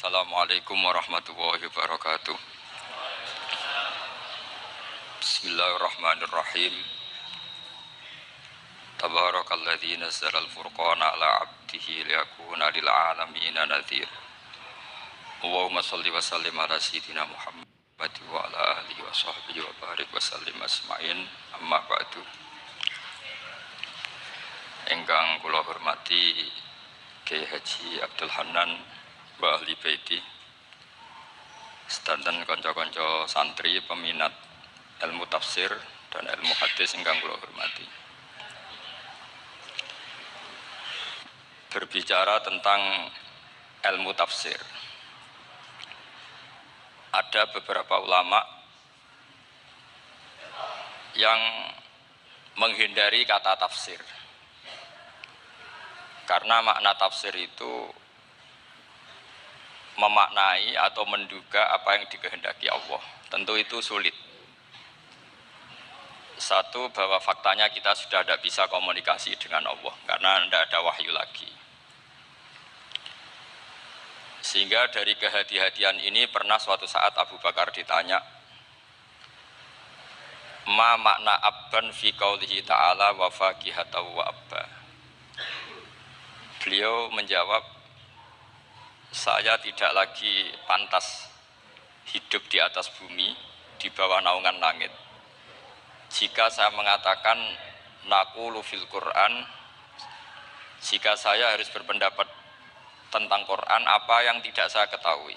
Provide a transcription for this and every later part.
Assalamualaikum warahmatullahi wabarakatuh. Bismillahirrahmanirrahim. Tabarakalladzi nazzala al-furqana ala 'abdihi liyakuna lil 'alamina nadhir. Allahumma shalli wa sallim ala sayyidina Muhammad wa ala alihi wa sahbihi wa barik wa sallim asma'in. Amma ba'du. Ingkang kula hormati Kyai Haji Abdul Hanan Mbah Ahli Baiti, sedanten kanca-kanca santri peminat ilmu tafsir dan ilmu hadis ingkang kula hormati. Berbicara tentang ilmu tafsir, ada beberapa ulama yang menghindari kata tafsir karena makna tafsir itu memaknai atau menduga apa yang dikehendaki Allah. Tentu itu sulit. Satu, bahwa faktanya kita sudah tidak bisa komunikasi dengan Allah karena tidak ada wahyu lagi. Sehingga dari kehati-hatian ini pernah suatu saat Abu Bakar ditanya, ma makna abban fi qaulihi ta'ala wa faqihatan wa abba. Beliau menjawab, saya tidak lagi pantas hidup di atas bumi, di bawah naungan langit, jika saya mengatakan naqulu fil Quran, jika saya harus berpendapat tentang Quran apa yang tidak saya ketahui.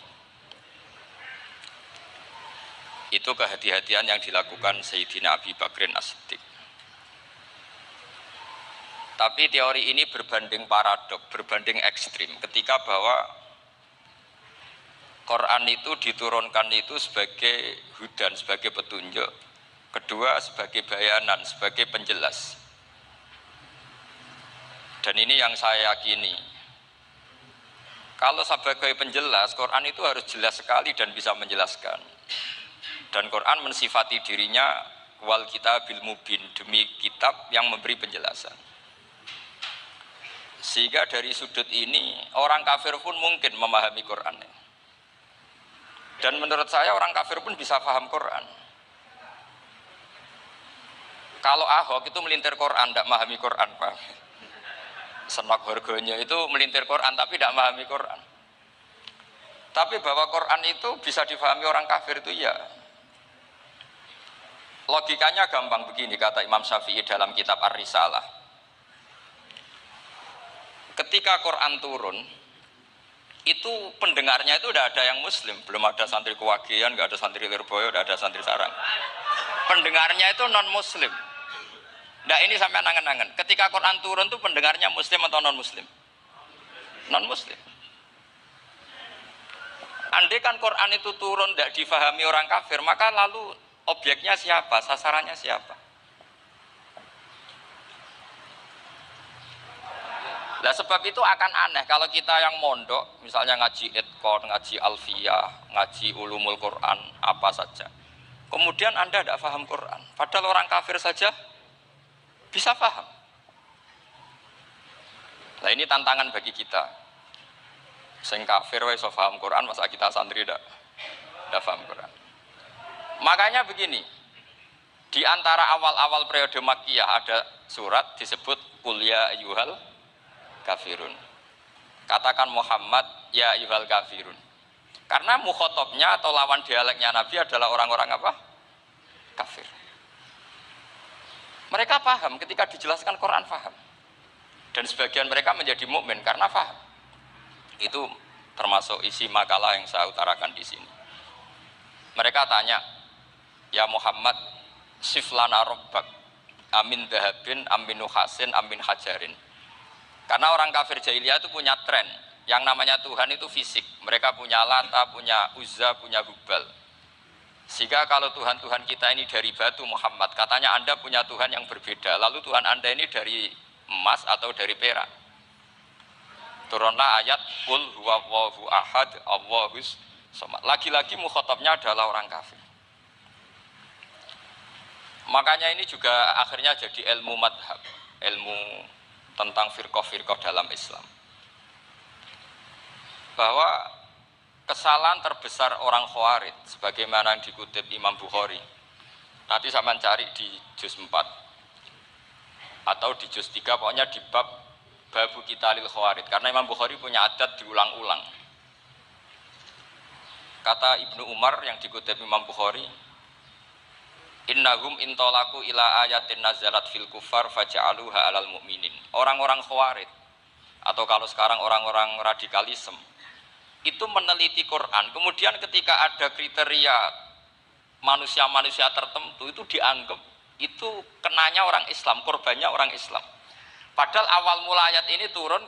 Itu kehati-hatian yang dilakukan Sayyidina Abi Bakrin As-Siddiq. Tapi teori ini berbanding paradok, berbanding ekstrim, ketika bahwa Quran itu diturunkan itu sebagai hudan, sebagai petunjuk. Kedua, sebagai bayanan, sebagai penjelas. Dan ini yang saya yakini. Kalau sebagai penjelas, Quran itu harus jelas sekali dan bisa menjelaskan. Dan Quran mensifati dirinya wal kitabil mubin, demi kitab yang memberi penjelasan. Sehingga dari sudut ini, orang kafir pun mungkin memahami Quran. Dan menurut saya orang kafir pun bisa paham Quran. Kalau Ahok itu melintir Quran, tidak memahami Quran, Pak. Senak harganya itu melintir Quran tapi tidak memahami Quran. Tapi bahwa Quran itu bisa difahami orang kafir itu ya. Logikanya gampang begini, kata Imam Syafi'i dalam kitab Ar-Risalah. Ketika Quran turun, itu pendengarnya itu tidak ada yang muslim, belum ada santri Kewagian, nggak ada santri Lirboyo, tidak ada santri Sarang. Pendengarnya itu non muslim. Nah ini sampai angen-angen. Ketika Quran turun itu pendengarnya muslim atau non muslim? Non muslim. Andai kan Quran itu turun tidak difahami orang kafir, maka lalu objeknya siapa, sasarannya siapa? Nah sebab itu akan aneh kalau kita yang mondok, misalnya ngaji Idqon, ngaji Alfiyah, ngaji Ulumul Quran, apa saja. Kemudian Anda tidak paham Quran, padahal orang kafir saja bisa paham. Nah ini tantangan bagi kita. Sing kafir wis paham Quran, masa kita santri tidak paham Quran. Makanya begini, di antara awal-awal periode Makkiyah ada surat disebut Qul ya ayyuhal kafirun. Katakan Muhammad ya ayyuhal kafirun. Karena mukhotobnya atau lawan dialeknya Nabi adalah orang-orang apa? Kafir. Mereka paham ketika dijelaskan Quran, paham. Dan sebagian mereka menjadi mukmin karena paham. Itu termasuk isi makalah yang saya utarakan di sini. Mereka tanya, ya Muhammad, siflana rabbak amin dahabin amin nuhasin amin hajarin. Karena orang kafir jahiliyah itu punya tren yang namanya Tuhan itu fisik. Mereka punya Lata, punya Uzza, punya Hubal. Sehingga kalau Tuhan-Tuhan kita ini dari batu Muhammad, katanya Anda punya Tuhan yang berbeda. Lalu Tuhan Anda ini dari emas atau dari perak. Turunlah ayat Qul huwallahu ahad Allahus samad. Lagi-lagi mukhatabnya adalah orang kafir. Makanya ini juga akhirnya jadi ilmu madhab, ilmu tentang firqah-firqah dalam Islam. Bahwa kesalahan terbesar orang Khawarij sebagaimana yang dikutip Imam Bukhari. Nanti saya mencari di juz 4 atau di juz 3, pokoknya di bab Babu Qitalil Khawarij, karena Imam Bukhari punya adat diulang-ulang. Kata Ibnu Umar yang dikutip Imam Bukhari, innahum intolaku ila ayatin nazalat fil kufar faja'aluha alal mu'minin. Orang-orang Khawarij atau kalau sekarang orang-orang radikalisme itu meneliti Quran, kemudian ketika ada kriteria manusia-manusia tertentu itu dianggap itu kenanya orang Islam, korbannya orang Islam. Padahal awal mula ayat ini turun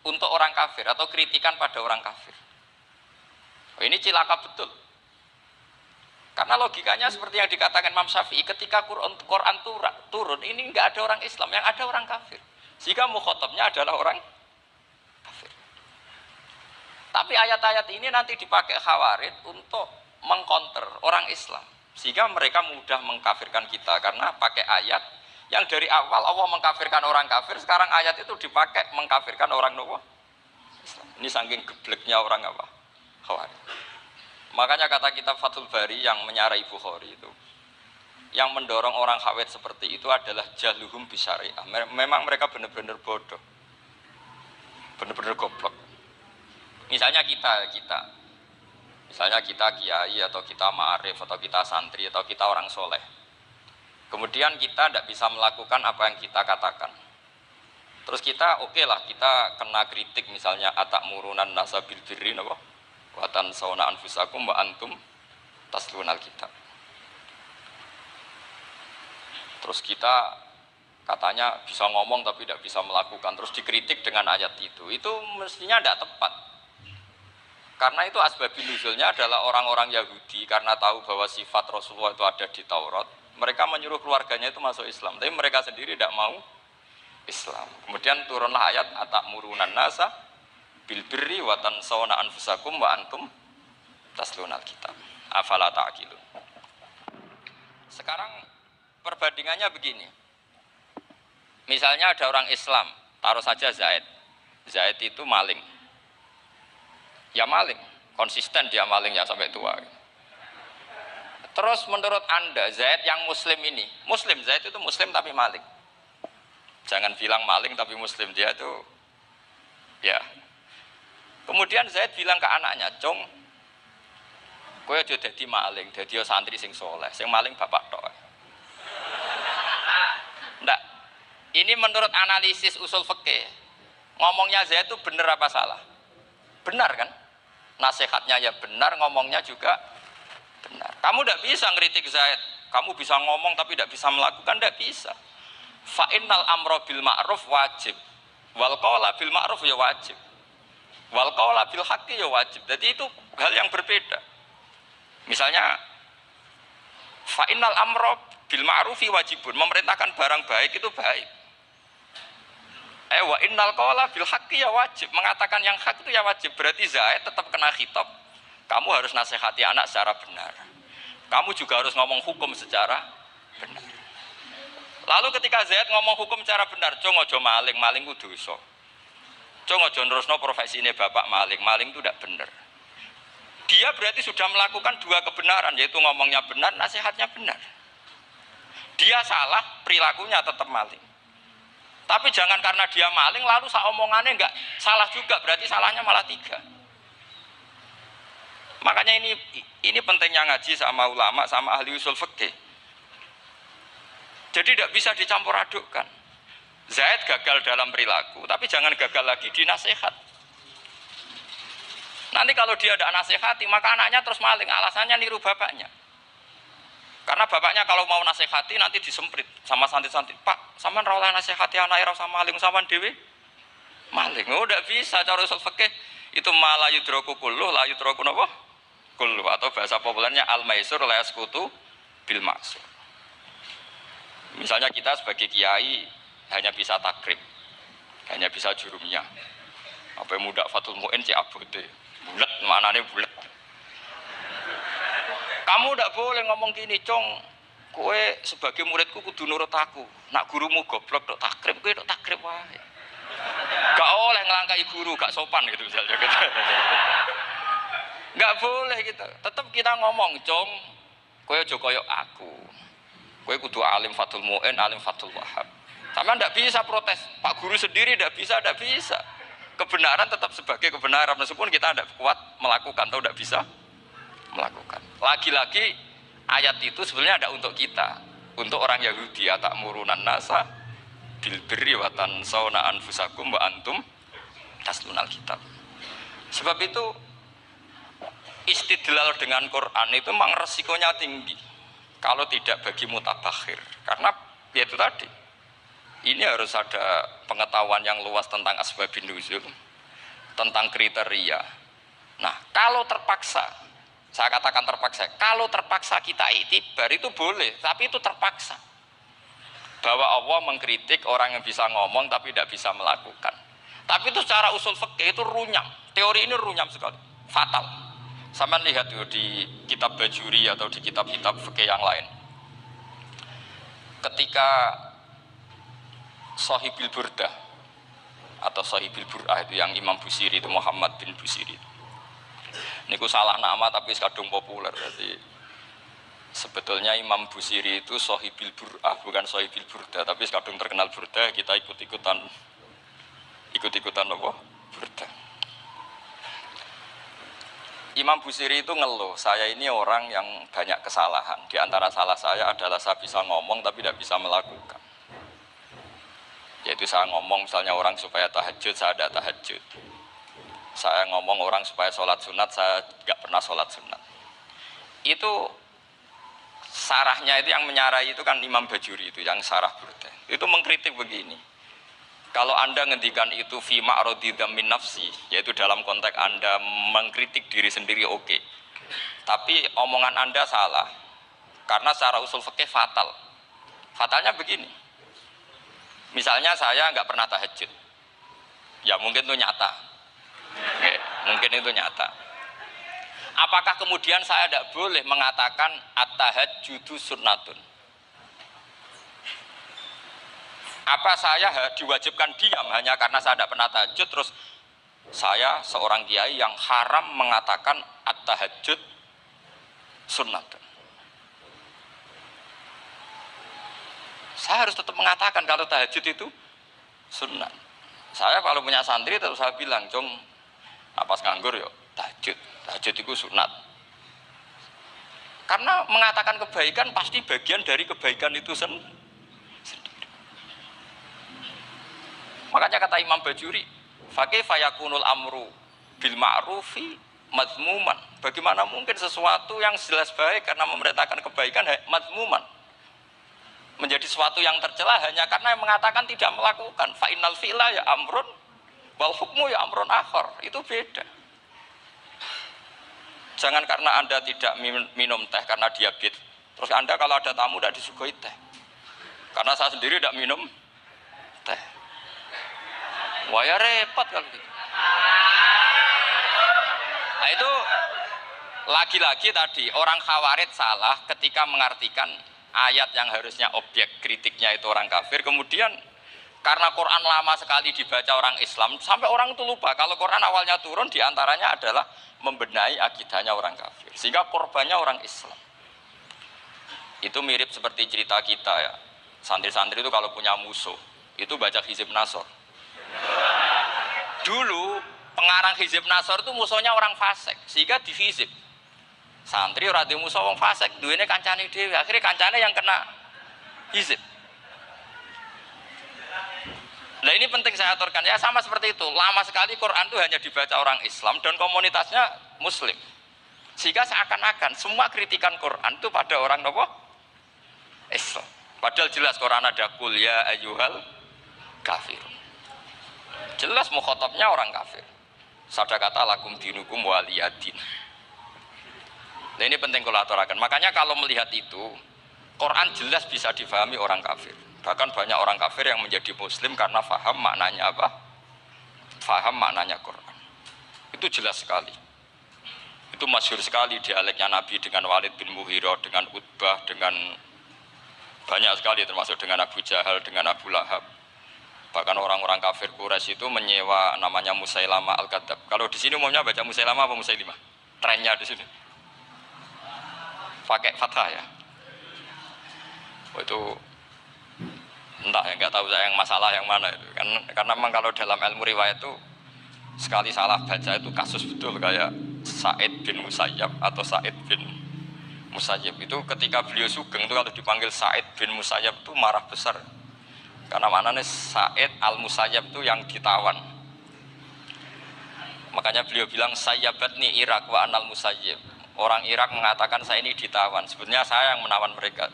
untuk orang kafir atau kritikan pada orang kafir. Ini cilaka betul. Karena logikanya seperti yang dikatakan Imam Syafi'i, ketika Quran turun, ini nggak ada orang Islam, yang ada orang kafir. Jika mukhatabnya adalah orang kafir. Tapi ayat-ayat ini nanti dipakai Khawarij untuk mengcounter orang Islam. Sehingga mereka mudah mengkafirkan kita karena pakai ayat yang dari awal Allah mengkafirkan orang kafir, sekarang ayat itu dipakai mengkafirkan orang Islam. Ini saking gebleknya orang apa? Khawarij. Makanya kata kitab Fathul Bari yang menyarai Bukhari itu, yang mendorong orang Khawarij seperti itu adalah jahluhum bisyariah. Memang mereka benar-benar bodoh, benar-benar goblok. Misalnya kita kiai atau kita ma'arif atau kita santri atau kita orang soleh. Kemudian kita tidak bisa melakukan apa yang kita katakan. Terus kita lah kita kena kritik misalnya atakmurunan nasabil birri napa? Wa tansawna anfusakum wa antum taslunal kitab. Terus kita katanya bisa ngomong tapi tidak bisa melakukan, terus dikritik dengan ayat itu mestinya tidak tepat. Karena itu asbabun nuzulnya adalah orang-orang Yahudi karena tahu bahwa sifat Rasulullah itu ada di Taurat, mereka menyuruh keluarganya itu masuk Islam, tapi mereka sendiri tidak mau Islam. Kemudian turunlah ayat atakmurunan nasa bil birri wa tansawna anfusakum wa antum taslunal kitab. Afala ta'qilun. Sekarang perbandingannya begini. Misalnya ada orang Islam, taruh saja Zaid. Zaid itu maling. Ya maling, konsisten dia malingnya sampai tua. Terus menurut Anda, Zaid yang muslim ini, muslim, Zaid itu muslim tapi maling. Jangan bilang maling tapi muslim, dia itu ya. Kemudian Zaid bilang ke anaknya, "Cung, kowe aja dadi maling, dadi santri sing soleh, sing maling bapak tok." Ndak. Ini menurut analisis usul fikih. Ngomongnya Zaid itu benar apa salah? Benar kan? Nasihatnya ya benar, ngomongnya juga benar. Kamu tidak bisa ngeritik Zaid. Kamu bisa ngomong tapi tidak bisa melakukan, tidak bisa. Fa'innal amro bil ma'ruf wajib. Wal qawla bil ma'ruf ya wajib. Wal qawla bil haqqi ya wajib. Jadi itu hal yang berbeda. Misalnya fa'innal amro bil ma'rufi wajibun. Memerintahkan barang baik itu baik. Wa innal qawla bil haqqi ya wajib, mengatakan yang hak itu ya wajib. Berarti Zaid tetap kena khitab. Kamu harus nasihati anak secara benar. Kamu juga harus ngomong hukum secara benar. Lalu ketika Zaid ngomong hukum secara benar, "Cung aja maling, maling ku dosa. Cung aja nerusno profesine bapak maling, maling itu tidak benar." Dia berarti sudah melakukan dua kebenaran, yaitu ngomongnya benar, nasihatnya benar. Dia salah, perilakunya tetap maling. Tapi jangan karena dia maling lalu omongannya enggak salah juga, berarti salahnya malah tiga. Makanya ini pentingnya ngaji sama ulama, sama ahli usul fikih. Jadi tidak bisa dicampur adukkan. Zaid gagal dalam perilaku, tapi jangan gagal lagi di nasihat. Nanti kalau dia tidak nasihati, maka anaknya terus maling, alasannya niru bapaknya. Karena bapaknya kalau mau nasihati nanti disemprit sama santri-santri. "Pak, sampean ra oleh nasihati anake ra usah maling, sampean dhewe maling." Oh, enggak bisa cara usul fikih. Itu malah yudroku kulluh, la yudroku napa? Kulluh, atau bahasa populernya al-maisur la yasqutu bil maksur. Misalnya kita sebagai kiai hanya bisa takrib, hanya bisa jurumiyah. Apa muda Fathul Mu'in cek abote. Bulet, maknane bulet. Kamu tidak boleh ngomong gini, "Cung, kowe sebagai muridku kudu nurut aku. Nak gurumu goblok tok takrib, kowe tok takrib wae." Gak oleh ngelangkai guru, gak sopan gitu misalnya. Enggak boleh gitu. Tetap kita ngomong, "Cung, kowe aja koyo aku. Kowe kudu alim Fathul Mu'in, alim Fathul Wahhab." Sama ndak bisa protes. Pak guru sendiri ndak bisa, ndak bisa. Kebenaran tetap sebagai kebenaran meskipun kita tidak kuat melakukan atau tidak bisa melakukan. Lagi-lagi ayat itu sebenarnya ada untuk kita, untuk orang Yahudi, atakmurunan nasa bil birri wa tansawna anfusakum wa antum taslunal kitab. Sebab itu istidlal dengan Quran itu memang resikonya tinggi kalau tidak bagi mutabakhir, karena ya itu tadi, ini harus ada pengetahuan yang luas tentang asbabun nuzul, tentang kriteria. Nah, kalau terpaksa, saya katakan terpaksa, kalau terpaksa kita iktibar itu boleh, tapi itu terpaksa. Bahwa Allah mengkritik orang yang bisa ngomong tapi tidak bisa melakukan. Tapi itu secara usul fikih itu runyam. Teori ini runyam sekali, fatal. Sama lihat tuh di kitab Bajuri atau di kitab-kitab fikih yang lain. Ketika Shahibil Burdah atau Shahibil Bur'ah itu yang Imam Busiri itu Muhammad bin Busiri. Niku salah nama tapi kadung populer. Jadi sebetulnya Imam Busiri itu Shahibil Bur'ah bukan Shahibil Burdah, tapi kadung terkenal Burdah, kita ikut-ikutan apa? Burdah. Imam Busiri itu ngeluh, saya ini orang yang banyak kesalahan. Di antara salah saya adalah saya bisa ngomong tapi tidak bisa melakukan. Yaitu saya ngomong misalnya orang supaya tahajud, saya tidak tahajud. Saya ngomong orang supaya sholat sunat, saya tidak pernah sholat sunat. Itu sarahnya itu yang menyarai itu kan Imam Bajuri itu, yang sarah Burdah. Itu mengkritik begini. Kalau Anda ngendikan itu fi ma'radi dzammin nafsi, yaitu dalam konteks Anda mengkritik diri sendiri oke. Tapi omongan Anda salah. Karena secara usul fikih fatal. Fatalnya begini. Misalnya saya nggak pernah tahajud, ya mungkin itu nyata, mungkin itu nyata. Apakah kemudian saya tidak boleh mengatakan at-tahajjudu sunnatun? Apa saya diwajibkan diam hanya karena saya tidak pernah tahajud, terus saya seorang kiai yang haram mengatakan at-tahajjud sunnatun? Saya harus tetap mengatakan kalau tahajud itu sunnah. Saya kalau punya santri terus saya bilang, "Cung, napas nganggur yuk, tahajud itu sunat." Karena mengatakan kebaikan pasti bagian dari kebaikan itu sendiri. Makanya kata Imam Bajuri, "Fakaifa yakunul amru bil ma'rufi madmuman." Bagaimana mungkin sesuatu yang jelas baik karena memerintahkan kebaikan madmuman menjadi sesuatu yang tercela hanya karena yang mengatakan tidak melakukan. Fa innal fi'la ya amrun wal hukmu ya amrun akhar. Itu beda. Jangan karena Anda tidak minum teh karena diabetes, terus Anda kalau ada tamu tidak disuguhi teh. Karena saya sendiri tidak minum teh. Wah ya repot kalau gitu. Nah itu lagi-lagi tadi orang Khawarij salah ketika mengartikan ayat yang harusnya objek kritiknya itu orang kafir, kemudian karena Quran lama sekali dibaca orang Islam sampai orang itu lupa kalau Quran awalnya turun diantaranya adalah membenahi akidahnya orang kafir, sehingga korbannya orang Islam. Itu mirip seperti cerita kita ya, santri-santri itu kalau punya musuh itu baca Hizib Nasor. Dulu pengarang Hizib Nasor itu musuhnya orang fasik, sehingga dihizib. Santri ora di musuh wong fasik, duwene kancane dhewe, akhirnya kancane yang kena hizib. Nah ini penting saya aturkan ya, sama seperti itu. Lama sekali Quran itu hanya dibaca orang Islam dan komunitasnya Muslim, sehingga seakan-akan semua kritikan Quran itu pada orang nopo Islam. Padahal jelas Quran ada kul ya ayyuhal kafir. Jelas mukhatabnya orang kafir. Sadaqata lakum dinukum waliyadin. Nah ini penting kalau aturakan. Makanya kalau melihat itu, Quran jelas bisa difahami orang kafir. Bahkan banyak orang kafir yang menjadi Muslim karena faham maknanya apa? Faham maknanya Quran. Itu jelas sekali. Itu masyhur sekali dialeknya Nabi dengan Walid bin Mughirah, dengan Utbah, dengan banyak sekali termasuk dengan Abu Jahal, dengan Abu Lahab. Bahkan orang-orang kafir Quraisy itu menyewa namanya Musailama Al-Kadzab. Kalau di sini umumnya baca Musailama apa Musailimah? trennya di sini. Pakai fathah ya. Oh, itu entah ya, nggak tahu saya yang masalah yang mana itu. Karena memang kalau dalam ilmu riwayat itu sekali salah baca itu kasus betul kayak Sa'id bin Musayyab atau Sa'id bin Musayyib itu ketika beliau sugeng itu kalau dipanggil Sa'id bin Musayyab itu marah besar. Karena maknanya Sa'id al-Musayyab itu yang ditawan. Makanya beliau bilang sayyabatni Irak wa anal Musayyib. Orang Irak mengatakan saya ini ditawan. Sebenarnya saya yang menawan mereka.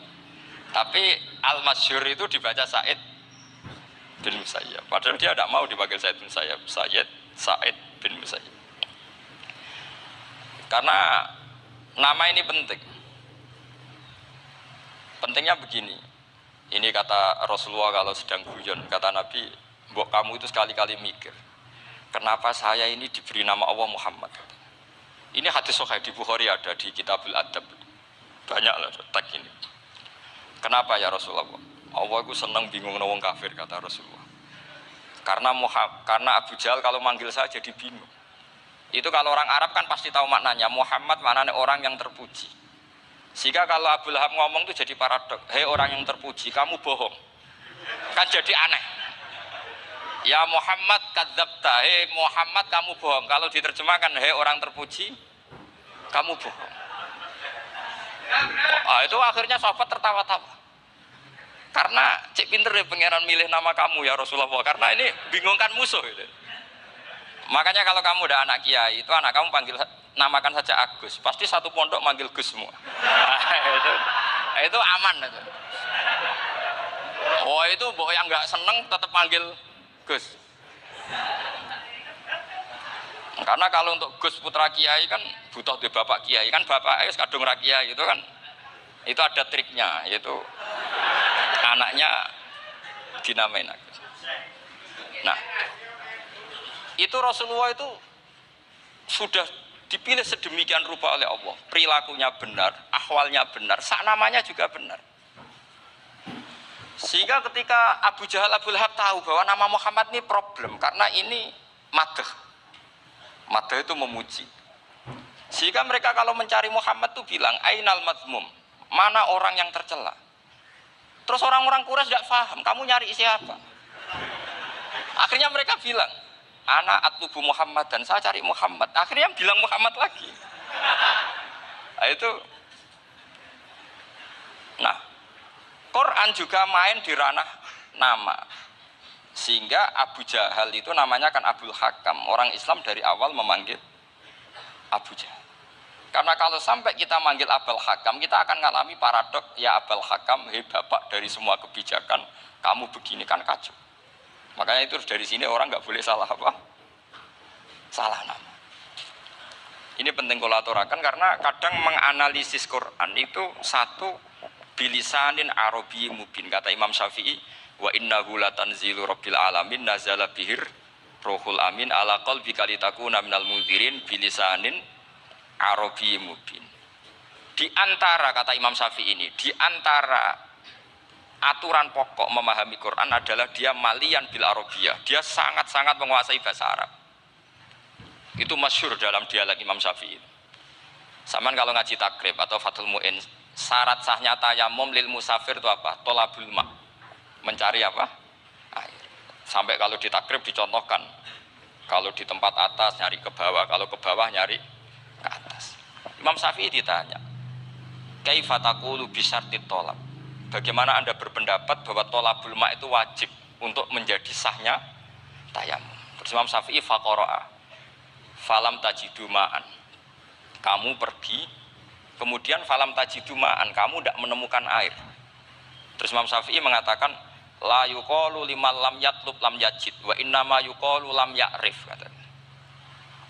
Tapi al-Masyhur itu dibaca Sa'id bin Musayyab. Padahal dia tidak mau dipanggil Sa'id bin Musayyab. Sa'id bin Musayyib. Karena nama ini penting. Pentingnya begini. Ini kata Rasulullah kalau sedang guyon, kata Nabi, mbok kamu itu sekali-kali mikir, kenapa saya ini diberi nama Allah Muhammad. Ini hadis sahih di Bukhari ada di Kitabul Adab. Banyak lah teks ini. Kenapa ya Rasulullah? Allah itu senang bingung wong kafir kata Rasulullah. Karena Abu Jahal kalau manggil saya jadi bingung. Itu kalau orang Arab kan pasti tahu maknanya. Muhammad maknanya orang yang terpuji. Sehingga kalau Abu Lahab ngomong itu jadi paradok. Hei orang yang terpuji, kamu bohong. Kan jadi aneh. Ya Muhammad kadzabta. Hei Muhammad kamu bohong. Kalau diterjemahkan hei orang terpuji, kamu bohong. Itu akhirnya sahabat tertawa-tawa. Karena cek pinter ya pangeran milih nama kamu ya Rasulullah. Karena ini bingungkan musuh gitu. Makanya kalau kamu udah anak kiai, itu anak kamu panggil namakan saja Agus. Pasti satu pondok manggil Gus semua. Itu aman itu. Oh itu yang nggak seneng tetap manggil Gus. Karena kalau untuk Gus putra kiai kan butuh di bapak kiai kan bapak kadung ra kiai itu kan itu ada triknya yaitu anaknya dinamain Agus. Nah itu Rasulullah itu sudah dipilih sedemikian rupa oleh Allah, perilakunya benar, ahwalnya benar, sak namanya juga benar. Sehingga ketika Abu Jahal, Abu Lahab tahu bahwa nama Muhammad ini problem karena ini madh. Madh itu memuji. Sehingga mereka kalau mencari Muhammad itu bilang ainal madmum, mana orang yang tercela. Terus orang-orang Quraisy tidak paham, kamu nyari siapa? Akhirnya mereka bilang, anak atlubu Muhammad dan saya cari Muhammad. Akhirnya bilang Muhammad lagi. Nah, itu. Nah, Quran juga main di ranah nama. Sehingga Abu Jahal itu namanya kan Abul Hakam. Orang Islam dari awal memanggil Abu Jahal. Karena kalau sampai kita manggil Abul Hakam, kita akan mengalami paradok. Ya Abul Hakam, hei bapak dari semua kebijakan, kamu begini kan kacau. Makanya itu dari sini orang nggak boleh salah apa? Salah nama. Ini penting kalau aturakan karena kadang menganalisis Quran itu satu bilisanin Arabi mubin kata Imam Syafi'i wa innahu latanzilu rabbil alamin nazala bihir rohul amin ala qalbika litakuna minal mudhirin bilisanin Arabi mubin. Di antara kata Imam Syafi'i ini di antara aturan pokok memahami Quran adalah dia malian bil arabiyah. Dia sangat-sangat menguasai bahasa Arab. Itu masyhur dalam dialek Imam Syafi'i. Saman kalau ngaji takrib atau Fathul Mu'in, syarat sahnya tayamum lil musafir itu apa? Tolabul ma. Mencari apa? Air. Sampai kalau di takrib dicontohkan. Kalau di tempat atas nyari ke bawah, kalau ke bawah nyari ke atas. Imam Syafi'i ditanya, "Kaifa taqulu bi syartit tolab?" Bagaimana Anda berpendapat bahwa tolabul ma itu wajib untuk menjadi sahnya tayamum? Terus Imam Syafi'i faqara'a falam tajidu ma'an. Kamu pergi, kemudian falam tajidu ma'an, kamu tidak menemukan air. Terus Imam Syafi'i mengatakan la yuqalu liman lam yatlub lam yajid wa innama yuqalu lam ya'rif.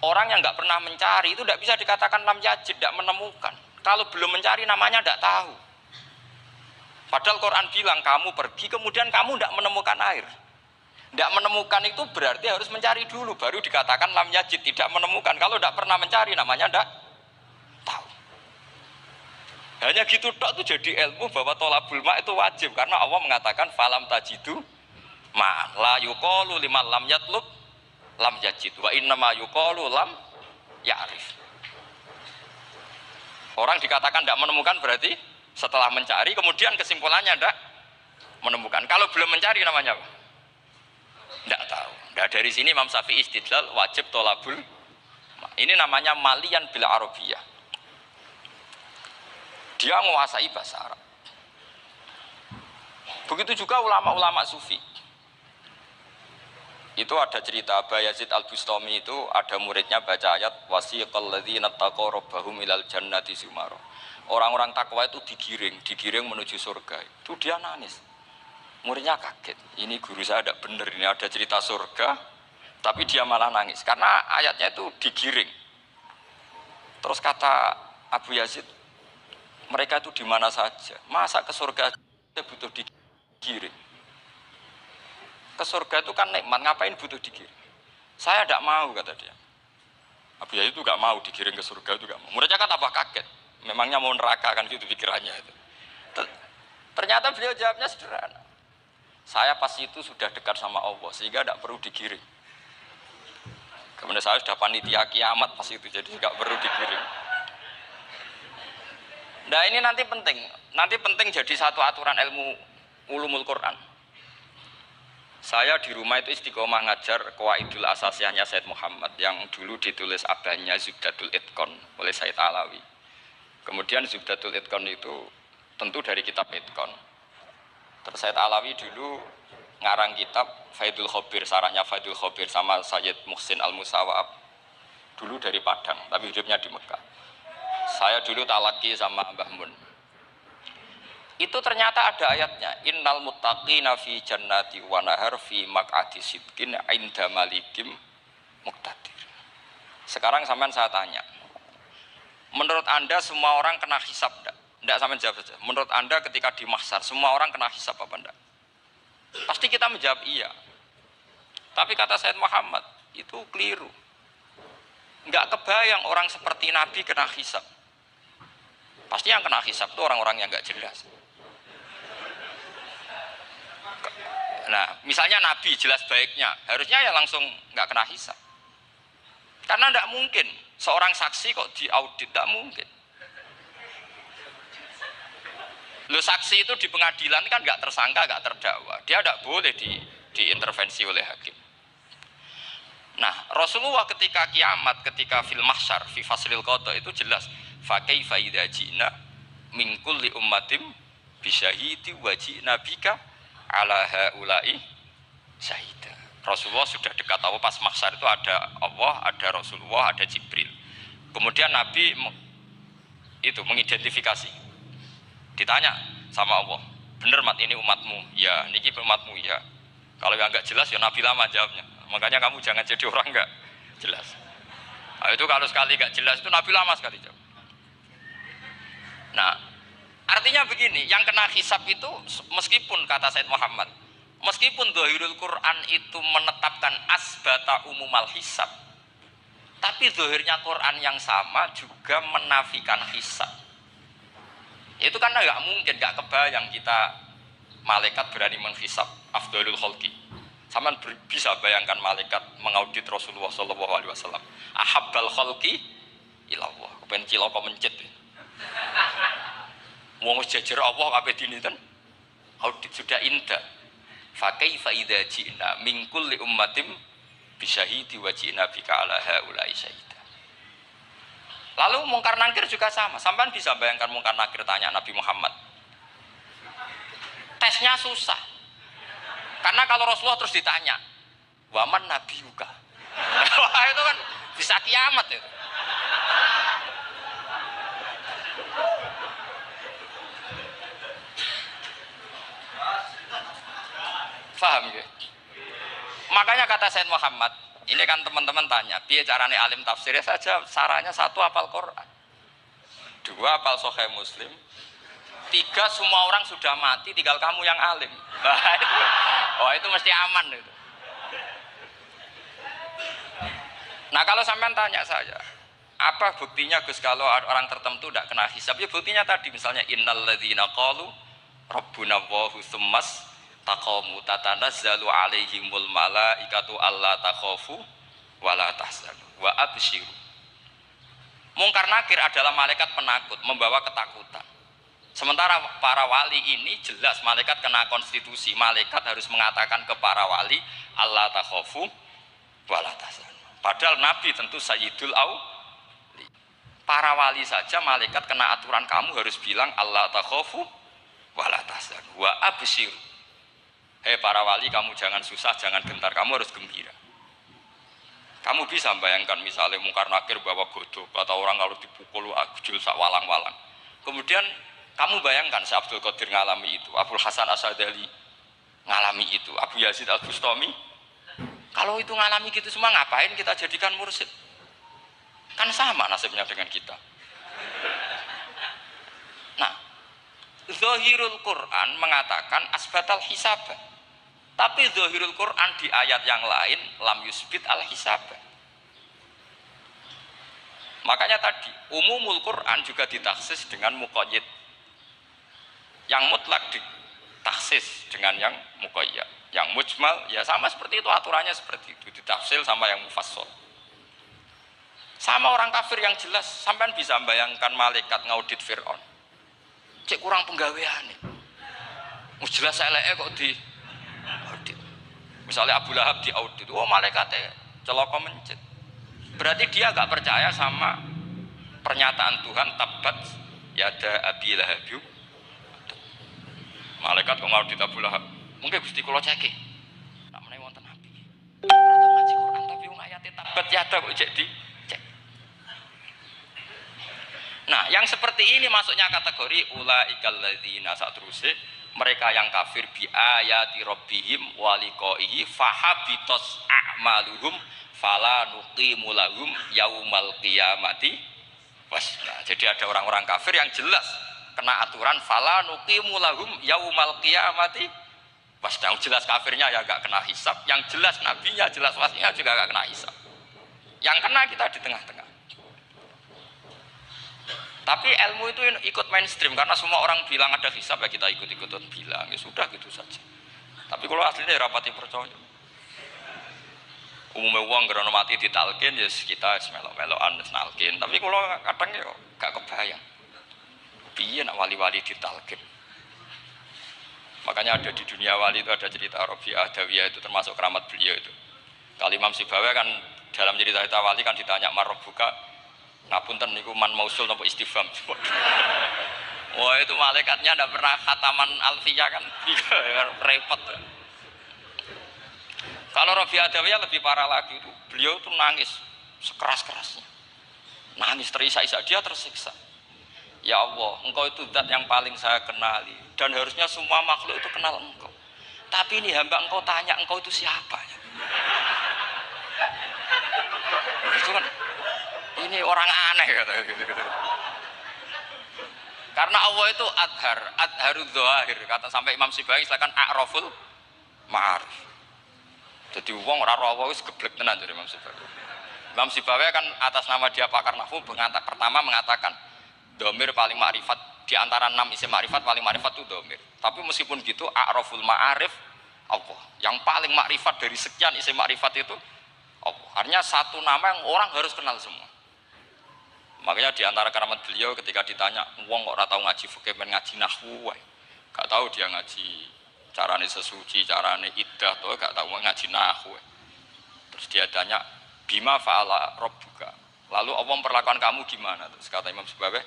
Orang yang nggak pernah mencari itu tidak bisa dikatakan lam yajid, tidak menemukan. Kalau belum mencari namanya tidak tahu. Padahal Quran bilang kamu pergi kemudian kamu tidak menemukan air. Tidak menemukan itu berarti harus mencari dulu baru dikatakan lam yajid, tidak menemukan. Kalau tidak pernah mencari namanya tidak tahu. Hanya gitu tok itu jadi ilmu bahwa tolabul ma itu wajib karena Allah mengatakan falam tajidu ma la yuqalu liman lam yatlub lam yajid wa innama yuqalu lam ya'rif. Orang dikatakan tidak menemukan berarti setelah mencari kemudian kesimpulannya tidak menemukan. Kalau belum mencari namanya apa? Tidak tahu. Nah, dari sini Imam Syafi'i istidlal wajib tolabul. Ini namanya malian bil arabiyah. Dia menguasai bahasa Arab. Begitu juga ulama-ulama sufi. Itu ada cerita Bayazid Al-Bustami itu ada muridnya baca ayat wasiqal ladzina taqaw rabbahum ilal jannati sumara. Orang-orang takwa itu digiring menuju surga. Itu dia nangis. Muridnya kaget. Ini guru saya tidak benar, ini ada cerita surga, tapi dia malah nangis karena ayatnya itu digiring. Terus kata Abu Yazid, mereka itu di mana saja. Masa ke surga butuh digiring? Ke surga itu kan nikmat, ngapain butuh digiring? Saya tidak mau, kata dia. Abu Yazid itu tidak mau digiring ke surga, itu tidak mau. Muridnya kan tambah kaget. Memangnya mau neraka kan gitu pikirannya itu. Ternyata beliau jawabnya sederhana. Saya pas itu sudah dekat sama Allah sehingga tidak perlu digiring. Kemudian saya sudah panitia kiamat pas itu, jadi tidak perlu digiring. Nah ini nanti penting jadi satu aturan ilmu ulumul Quran. Saya di rumah itu istiqomah ngajar Qawaidul Asasiyahnya Said Muhammad yang dulu ditulis abahnya Zubdatul Itqan oleh Said Alawi. Kemudian Zubdatul Itqan itu tentu dari kitab Itqan. Terus Said Alawi dulu ngarang kitab Faidul Khobir, sarahnya Faidul Khobir sama Sayyid Muhsin Al-Musawab. Dulu dari Padang, tapi hidupnya di Mekah. Saya dulu talaki sama Mbah Mun. Itu ternyata ada ayatnya. Innal muttaqina fi jannati wa nahar fi maq'adi sidqin 'inda malikim muqtadir. Sekarang sampean saya tanya. Menurut Anda semua orang kena hisab enggak? Enggak, sampean jawab saja. Menurut Anda ketika di mahsyar semua orang kena hisab apa enggak? Pasti kita menjawab iya. Tapi kata Said Muhammad, itu keliru. Enggak kebayang orang seperti Nabi kena hisab. Pasti yang kena hisab itu orang-orang yang enggak jelas. Nah, misalnya Nabi jelas baiknya, harusnya ya langsung enggak kena hisab. Karena enggak mungkin seorang saksi kok diaudit, enggak mungkin. Lo saksi itu di pengadilan kan nggak tersangka, nggak terdakwa, dia tidak boleh diintervensi oleh hakim. Nah, Rasulullah ketika kiamat, ketika fil mahsyar, fi faslil qada itu jelas. Fa kaifa idza ji'na min kulli ummatin bisyahidi wa ji'na bika ala haula'i syahida. Rasulullah sudah dekat Allah pas mahsyar itu ada Allah, ada Rasulullah, ada Jibril. Kemudian Nabi itu mengidentifikasi. Ditanya sama Allah, bener mat ini umatmu? Ya, niki umatmu ya. Kalau yang enggak jelas ya Nabi lama jawabnya. Makanya kamu jangan jadi orang enggak jelas. Nah, itu kalau sekali enggak jelas itu Nabi lama sekali jawab. Nah, artinya begini, yang kena hisab itu meskipun kata Said Muhammad, meskipun zahirul Quran itu menetapkan asbata umumal hisab, tapi zahirnya Quran yang sama juga menafikan hisab. Itu karena nggak mungkin, nggak kebayang kita malaikat berani menghisab afdalul khalqi. Sama bisa bayangkan malaikat mengaudit Rasulullah Shallallahu Alaihi Wasallam. Ahabbal khalqi ilallah. Kepen ciloko mencet. Wong jajar Allah kabeh dinten audit sudah indah. Fa kaifa idza ji'na min kulli ummatin bisyahidi wa ji'na bika ala haula'i syahida. Lalu mungkar nakir juga sama. Sampai bisa bayangkan mungkar nakir tanya Nabi Muhammad. Tesnya susah. Karena kalau Rasulullah terus ditanya, waman Nabi Yuka. Wah itu kan bisa kiamat itu. Paham ya? Makanya kata Said Muhammad, ini kan teman-teman tanya, biar carane alim tafsirnya saja, sarannya satu hafal Quran, dua hafal Sahih Muslim, tiga semua orang sudah mati, tinggal kamu yang alim. Nah, itu mesti aman itu. Nah kalau sampean tanya saya, apa buktinya Gus kalau orang tertentu tidak kena hisab? Ya buktinya tadi misalnya innal ladzina qalu rabbuna Allahu tsummas taqamu tatanazzalu alaihimul malaikatu alla takhafu wa la tahzanu wa absyiru Mungkar nakir adalah malaikat penakut, membawa ketakutan. Sementara para wali ini jelas malaikat kena konstitusi. Malaikat harus mengatakan ke para wali, Allah takhofu wala tahzanu. Padahal Nabi tentu Sayyidul Auli. Para wali saja malaikat kena aturan, kamu harus bilang Allah takhofu wala tahzanu wa abshiru. Hei para wali, kamu jangan susah, jangan gentar, kamu harus gembira. Kamu bisa bayangkan misalnya mungkar nakir bawa godok atau orang kalau dipukul agujul sak walang-walang. Kemudian kamu bayangkan si Abdul Qadir ngalami itu, Abdul Hasan Asadali ngalami itu, Abu Yazid Al-Bustami. Kalau itu ngalami gitu semua, ngapain kita jadikan mursyid? Kan sama nasibnya dengan kita. Nah, Zahirul Quran mengatakan asbatal hisab. Tapi Zahirul Quran di ayat yang lain lam yusbit al hisab. Makanya tadi umumul Quran juga ditaksis dengan muqayyid. Yang mutlak ditaksis dengan yang muqayyad. Yang mujmal ya sama seperti itu, aturannya seperti itu, ditafsil sama yang mufassal. Sama orang kafir yang jelas, sampean bisa bayangkan malaikat ngaudit Fir'aun. Cek kurang penggawean nih. Jelas eleke kok di audit. Misalnya Abu Lahab di audit, oh malaikatnya celaka mencet. Berarti dia gak percaya sama pernyataan Tuhan tabat yada Abi Lahab. Malaikat kok ngaudit Abu Lahab. Mungkin Gusti kula cek. Nak menawi wonten Nabi. Ora tau ngaji Quran tapi wong ayate tabat yada kok cek di cek. Nah, yang seperti ini masuknya kategori ulaikal ladzina satruse, mereka yang kafir bi ayati rabbihim wa liqaihi fahabitos a'maluhum fala nuqimu lahum yaumal qiyamati wasna. Jadi ada orang-orang kafir yang jelas kena aturan fala nuqimu lahum yaumal qiyamati wasna. Jelas kafirnya ya gak kena hisab, yang jelas nabinya, jelas wasinya juga gak kena hisab. Yang kena kita di tengah-tengah. Tapi ilmu itu ikut mainstream karena semua orang bilang ada hisab ya kita ikut-ikutan bilang, ya sudah gitu saja. Tapi kalau aslinya ya rapati percaya. Umumnya uang karena mati ditalkin ya kita melo-meloan nalkin. Tapi kalau kadang ya gak kebayang. Piye nak wali-wali ditalkin. Makanya ada di dunia wali itu ada cerita Rabi'ah Adawiyah, itu termasuk keramat beliau itu. Kali Imam Sibawi kan dalam cerita wali kan ditanya marbuka, ngapunten niku man mausul napa istifham. Wah itu malaikatnya ndak pernah khataman alfiyah kan, repot. Kalau Rabi'ah Adawiyah lebih parah lagi, itu beliau tuh nangis sekeras-kerasnya, nangis terisak-isak, dia tersiksa. Ya Allah, engkau itu zat yang paling saya kenali dan harusnya semua makhluk itu kenal engkau. Tapi ini hamba engkau tanya, engkau itu siapa? Itu kan ini orang aneh kata gitu. Karena Allah itu adharud dzahir, kata sampai Imam Sibawi silakan a'raful ma'arif. Jadi wong ora ora wis geblek tenan dari Imam Sibawi. Imam Sibawi kan atas nama dia pakar nahwu pertama mengatakan domir paling makrifat di antara 6 isim makrifat, paling makrifat itu domir. Tapi meskipun gitu a'raful ma'arif Allah. Yang paling makrifat dari sekian isim makrifat itu Allah. Artinya satu nama yang orang harus kenal semua. Makanya di antara keramat beliau ketika ditanya, wong kok ora tau ngaji fikih men ngaji nahwu wae. Gak tahu dia ngaji carane sesuci, carane iddah to gak tahu ngaji nahwu. Terus dia tanya, "Bima fa'ala rabbuka?" Lalu Allah memperlakukan kamu gimana? Terus kata Imam Sibawi,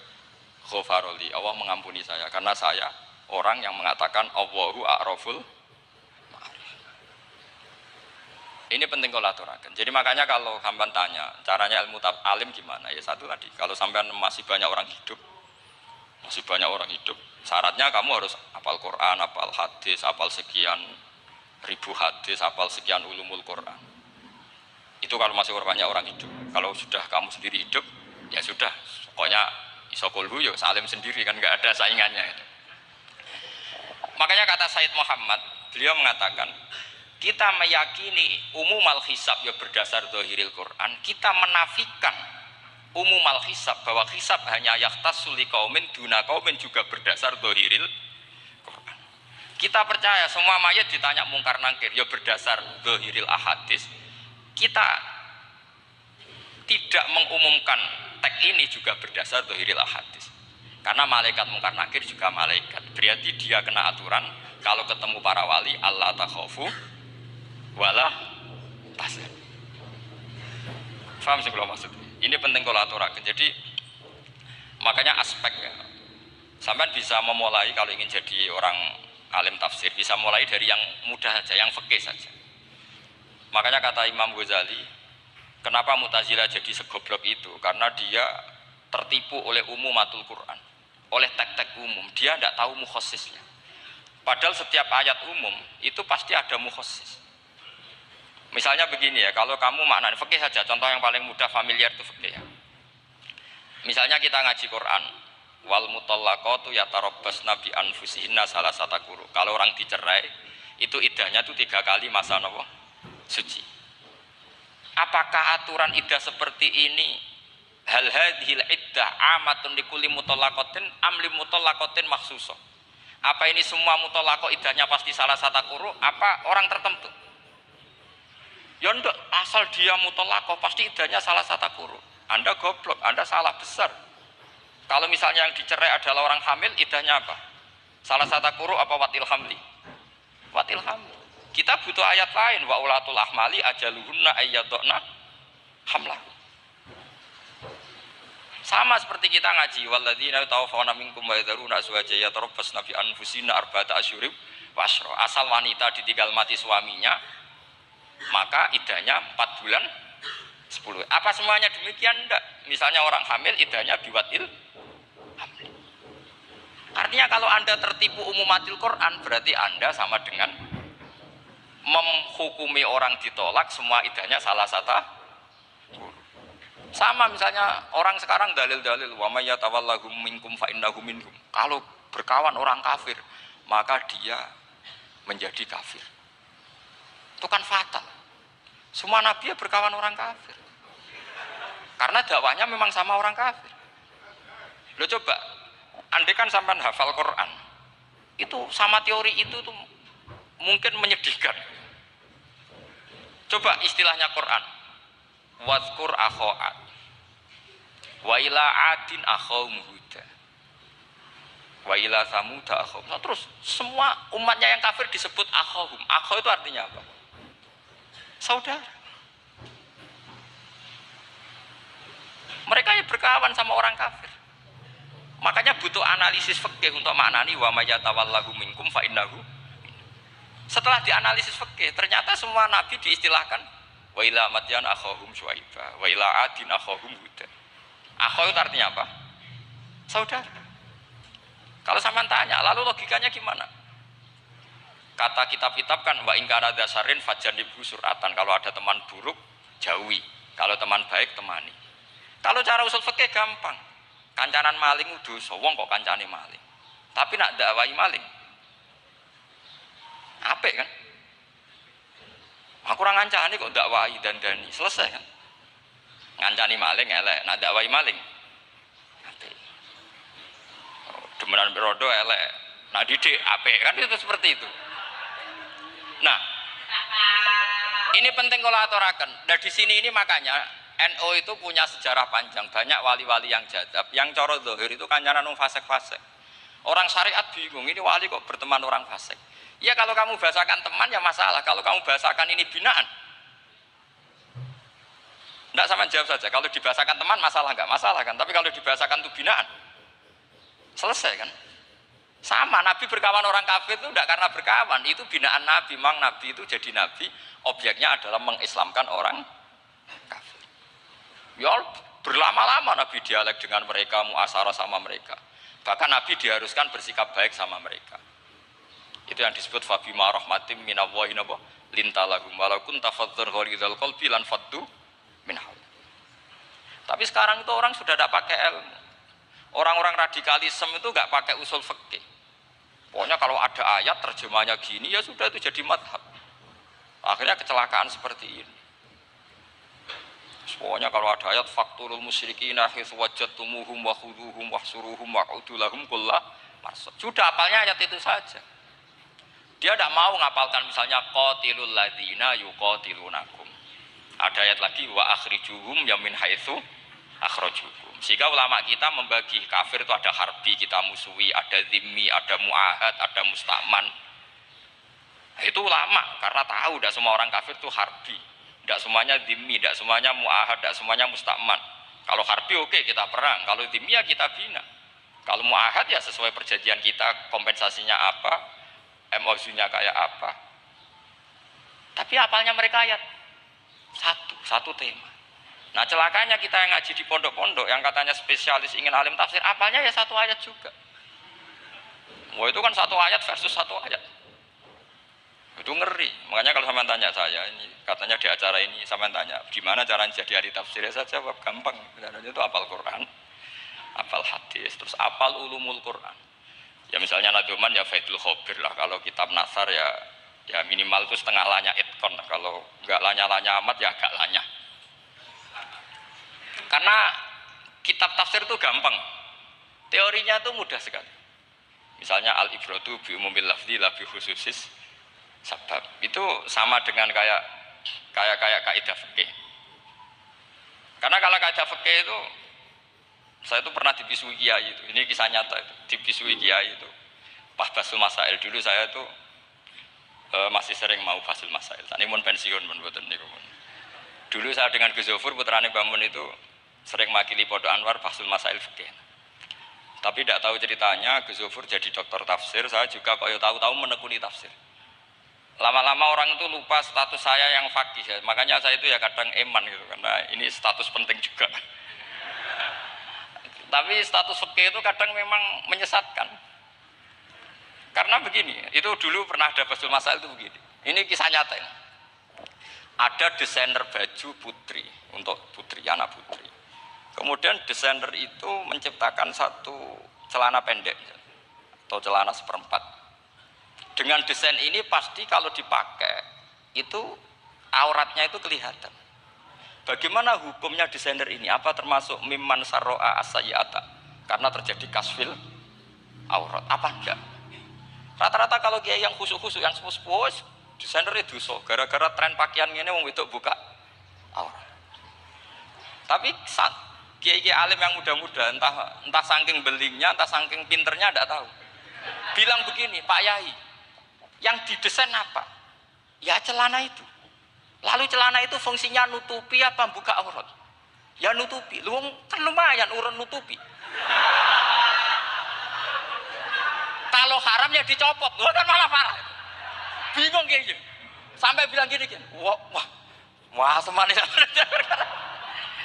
"Ghafaroli, Allah mengampuni saya karena saya orang yang mengatakan Allahu a'raful ma'arif." Ini penting kalau aturakan. Jadi makanya kalau hamba tanya caranya ilmu alim gimana, ya satu tadi, kalau sampean masih banyak orang hidup, syaratnya kamu harus hafal Quran, hafal hadis, hafal sekian ribu hadis, hafal sekian ulumul Quran. Itu kalau masih banyak orang hidup. Kalau sudah kamu sendiri hidup, ya sudah, pokoknya isokulhu ya salim sendiri kan, nggak ada saingannya itu. Makanya kata Sayyid Muhammad, beliau mengatakan, kita meyakini umumal hisab ya berdasar zahiril Quran, kita menafikan umumal hisab bahwa hisab hanya yahtassul liqaumin duna qaumin juga berdasar zahiril Quran. Kita percaya semua mayat ditanya mungkar nangkir ya berdasar zahiril ahadis. Kita tidak mengumumkan teks konteks ini juga berdasar dzahiril hadis. Karena malaikat mungkar nakir juga malaikat. Berarti dia kena aturan kalau ketemu para wali Allah takhafu wala tahzan. Paham sih kalau maksud? Ini penting kalau aturakan. Jadi makanya aspek ya. Sampai bisa memulai kalau ingin jadi orang alim tafsir bisa mulai dari yang mudah saja, yang fikih saja. Makanya kata Imam Ghazali, kenapa Mu'tazilah jadi segoblok itu? Karena dia tertipu oleh umumatul Quran, oleh tek-tek umum. Dia tidak tahu mukhosisnya. Padahal setiap ayat umum itu pasti ada mukhossis. Misalnya begini ya, kalau kamu maknanya fikih saja, contoh yang paling mudah familiar itu fikih ya. Misalnya kita ngaji Quran, wal mutallaqatu yatarabbasna bi anfusihinna salasata quru. Kalau orang dicerai, itu iddahnya itu 3 kali masa nopo? Suci. Apakah aturan iddah seperti ini hal hadhil iddah amatun likulli mutallaqatin am li mutallaqatin makhsusah? Apa ini semua mutallaqah iddahnya pasti salasata quru? Apa orang tertentu? Ya enggak, asal dia mutallaqah pasti iddahnya salasata quru. Anda goblok, Anda salah besar. Kalau misalnya yang dicerai adalah orang hamil, iddahnya apa? Salasata quru apa watil hamli? Watil hamli. Kita butuh ayat lain, wa ulatul ahmali ajaluhunna ayyadna hamlah. Sama seperti kita ngaji, walladzina tawaffawna minkum wa yadharuna azwajan yatarabbasna bi anfusina arba'ata asyhurin wa asyra. Asal wanita ditinggal mati suaminya, maka iddahnya 4 bulan 10. Apa semuanya demikian? Enggak. Misalnya orang hamil iddahnya biwatil hamil. Artinya kalau Anda tertipu umumatil Quran, berarti Anda sama dengan menghukumi orang ditolak semua iddahnya salah satu. Sama misalnya orang sekarang dalil-dalil wa may yatawallahum minkum fa innahu minhum. Kalau berkawan orang kafir, maka dia menjadi kafir. Itu kan fatal. Semua nabi ya berkawan orang kafir. Karena dakwahnya memang sama orang kafir. Lo coba, andai kan sampean hafal Quran, itu sama teori itu tuh mungkin menyedihkan. Coba istilahnya Quran, wadkur akho'at, wa ila adin akhom huda, wa ila samuda akhom. Nah, terus semua umatnya yang kafir disebut akhom. Akhom itu artinya apa? Saudara. Mereka ya berkawan sama orang kafir. Makanya butuh analisis fikih untuk maknani wa may yatawallahu minkum fa innahu. Setelah dianalisis fikih, ternyata semua nabi diistilahkan wa ila madyan akhahum syuaiba, wa ila adin akhahum huda. Akhaw itu artinya apa? Saudara. Kalau sampean tanya, lalu logikanya gimana? Kata kitab-kitab kan wa in kana dasarin fajanibu suratan. Kalau ada teman buruk, jauhi. Kalau teman baik, temani. Kalau cara usul fikih gampang. Kancanan maling dosa, wong kok kancane maling. Tapi nak dakwai maling. Apik kan? Aku ora ngancani kok dakwai dandani, selesai kan? Ngancani maling elek, nak dakwai maling. Apik. Demenan berodo elek, nak didik apik kan itu seperti itu. Nah, ini penting kalau aturaken. Nah di sini ini makanya NU itu punya sejarah panjang, banyak wali-wali yang jadab, yang coro zahir itu kancanan fasik-fasik. Orang syariat bingung, ini wali kok berteman orang fasik. Ya kalau kamu bahasakan teman ya masalah, kalau kamu bahasakan ini binaan. Tidak sama jawab saja, kalau dibahasakan teman masalah enggak? Masalah kan, tapi kalau dibahasakan itu binaan, selesai kan? Sama, Nabi berkawan orang kafir itu tidak karena berkawan, itu binaan Nabi. Memang Nabi itu jadi Nabi, objeknya adalah mengislamkan orang kafir. Ya berlama-lama Nabi dialek dengan mereka, muasyarah sama mereka. Bahkan Nabi diharuskan bersikap baik sama mereka. Itu yang disebut fabima rahmatim minallahi lintalahum walau kunta fadzan ghalidhal qalbi lan faddu min hawl. Tapi sekarang itu orang sudah tidak pakai ilmu. Orang-orang radikalisme itu enggak pakai usul fikih. Pokoknya kalau ada ayat terjemahnya gini ya sudah itu jadi madhab. Akhirnya kecelakaan seperti ini. Pokoknya kalau ada ayat fakturul musyrikina hitsu wajadtumuhum wa khuduhum wahsuruhum wa'udu lahum kulla marsad. Sudah apalnya ayat itu saja. Dia tidak mau ngapalkan misalnya qatilul ladzina yuqatilunakum. Ada ayat lagi wa akhrijuhum ya min haitsu akhrajukum. Sehingga ulama kita membagi kafir itu ada harbi, kita musuhi, ada zimmi, ada muahad, ada musta'man. Itu ulama karena tahu tidak semua orang kafir itu harbi, tidak semuanya zimmi, tidak semuanya muahad, tidak semuanya musta'man. Kalau harbi oke, kita perang, kalau zimmi ya kita bina. Kalau muahad ya sesuai perjanjian kita, kompensasinya apa, MOU-nya kayak apa. Tapi apalnya mereka ayat satu tema. Nah celakanya kita yang ngaji di pondok-pondok yang katanya spesialis ingin alim tafsir, apalnya ya satu ayat juga. Wah itu kan satu ayat versus satu ayat. Itu ngeri. Makanya kalau sampean tanya saya, ini katanya di acara ini sampean tanya, gimana caranya jadi ahli tafsir? Saya jawab gampang. Caranya itu hafal Quran, hafal hadis, terus hafal ulumul Quran. Ya misalnya Nadoman ya Faidul Khobir lah. Kalau kitab Nasar ya minimal itu setengah lanya itkon. Kalau nggak lanya-lanya amat ya agak lanya. Karena kitab tafsir itu gampang, teorinya itu mudah sekali. Misalnya al-ibratu bi umumil lafzi la bi khususis sabab. Itu sama dengan kayak kaidah fikih. Karena kalau kaidah fikih itu saya itu pernah dibisui kiai itu. Ini kisah nyata itu, dibisui kiai itu. Pas basul masail dulu saya itu masih sering mau basul masail. Tani mun pensiun mun mboten niku. Dulu saya dengan Gus Zofur putrane Mbah Mun itu sering makili Pondok Anwar basul masail fikih. Tapi tidak tahu ceritanya Gus Zofur jadi dokter tafsir, saya juga kok ya tahu-tahu menekuni tafsir. Lama-lama orang itu lupa status saya yang fakih ya. Makanya saya itu ya kadang eman gitu karena ini status penting juga. Tapi status fikih itu kadang memang menyesatkan. Karena begini, itu dulu pernah ada basul masail itu begini. Ini kisah nyata ini. Ada desainer baju putri untuk putri, anak putri. Kemudian desainer itu menciptakan satu celana pendek atau celana seperempat. Dengan desain ini pasti kalau dipakai itu auratnya itu kelihatan. Bagaimana hukumnya desainer ini? Apa termasuk mimman sarro'a as-sayyata? Karena terjadi kasfil aurat. Apa enggak? Rata-rata kalau kiai yang khusyuk-khusyuk, yang sepuh-sepuh, desainer itu so. Gara-gara tren pakaian ini wong wedok buka aurat. Tapi kiai-kiai alim yang muda-muda, entah saking belingnya, entah saking pinternya, tidak tahu. Bilang begini, Pak Yai, yang didesain apa? Ya celana itu. Lalu celana itu fungsinya nutupi apa buka aurat? Ya nutupi. Lu kan lumayan urun nutupi. Kalau haram ya dicopot, lu kan malah parah. Bingung kayak gitu. Sampai bilang gini, wah semanis.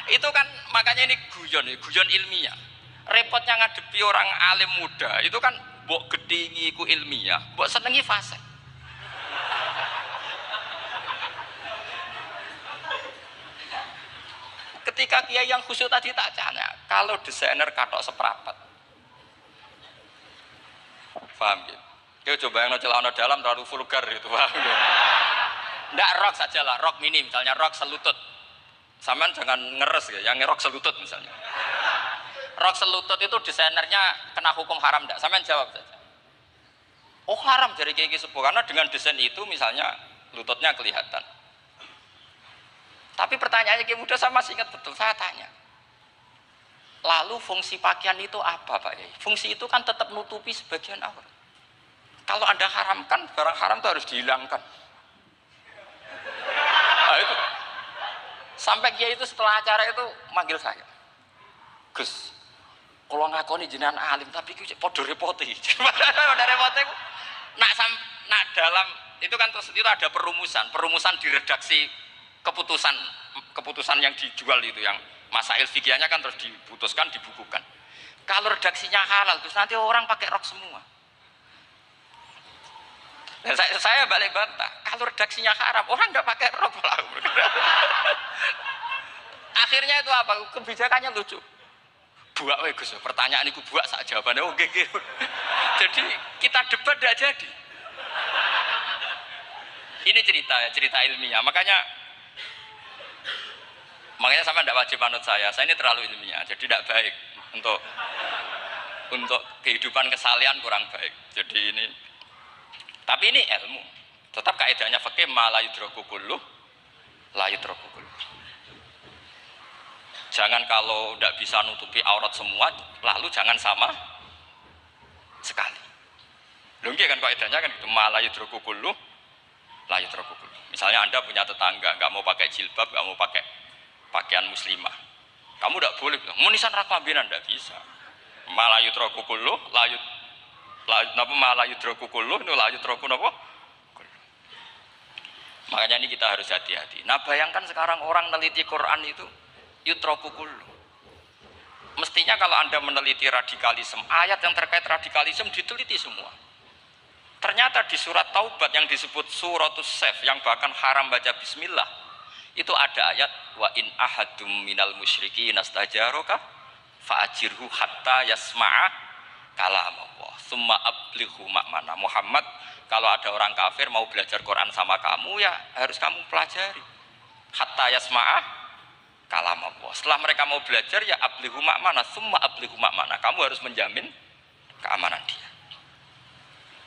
Itu kan makanya ini guyon ilmiah. Repotnya ngadepi orang alim muda, itu kan mbok gedhingi ku ilmiah, mbok senengi fase. Ketika kiai yang khusyuk tadi tak tanya, kalau desainer katok seprapat, paham gitu? Kau coba yang celana dalam terlalu vulgar itu, paham gitu? Nggak rok saja lah, rok mini misalnya rok selutut. Saman jangan ngeres ya, yang rok selutut misalnya. Rok selutut itu desainernya kena hukum haram enggak? Saman jawab saja. Oh haram dari kiai sepuh karena dengan desain itu misalnya lututnya kelihatan. Tapi pertanyaannya kiai muda saya masih ingat betul, saya tanya. Lalu fungsi pakaian itu apa Pak Yai? Fungsi itu kan tetap nutupi sebagian aurat. Kalau Anda haramkan, barang haram itu harus dihilangkan. Nah, itu. Sampai kiai itu setelah acara itu manggil saya. Gus, kalau ngakoni jenengan alim tapi kiai podo repote. Podo repote. Nak dalam itu kan terus itu ada perumusan di redaksi keputusan yang dijual itu yang masail fikihnya kan terus diputuskan dibukukan. Kalau redaksinya halal terus nanti orang pakai rok semua. Dan saya balik bantah, kalau redaksinya haram orang nggak pakai rok lah. Akhirnya itu apa? Kebijakannya lucu. Buak we Gus, pertanyaan itu buak sak jawabannya oke. Jadi kita debat tidak jadi. Ini cerita ilmiah. Makanya sama tidak wajib manut saya ini terlalu ilmiah, jadi tidak baik untuk kehidupan kesalian kurang baik. Jadi ini, tapi ini ilmu. Tetap kaidahnya fikih ma la yudraku kullu la yudraku kullu. Jangan kalau tidak bisa nutupi aurat semua, lalu jangan sama sekali. Lho nggih kan kaidahnya kan gitu, malah yudroku kullu, la yudroku kullu. Misalnya Anda punya tetangga nggak mau pakai jilbab, nggak mau pakai pakaian muslimah, kamu tidak boleh bilang, munisan raklambinan tidak bisa. Malah yudroku kullu, napa malah yudroku kullu, nu la yudroku napa? Makanya ini kita harus hati-hati. Nah bayangkan sekarang orang meneliti Quran itu yutroku kullu. Mestinya kalau Anda meneliti radikalisme, ayat yang terkait radikalisme diteliti semua. Ternyata di surat Taubat yang disebut suratus Saif, yang bahkan haram baca bismillah, itu ada ayat wa in ahadum minal musyrikin nastajaroka fa'ajirhu hatta yasma'a kalam Allah summa ablighu ma'mana. Muhammad, kalau ada orang kafir mau belajar Quran sama kamu, ya harus kamu pelajari hatta yasma'a kalam Allah. Setelah mereka mau belajar, ya ablighu ma'mana summa ablighu ma'mana, kamu harus menjamin keamanan dia.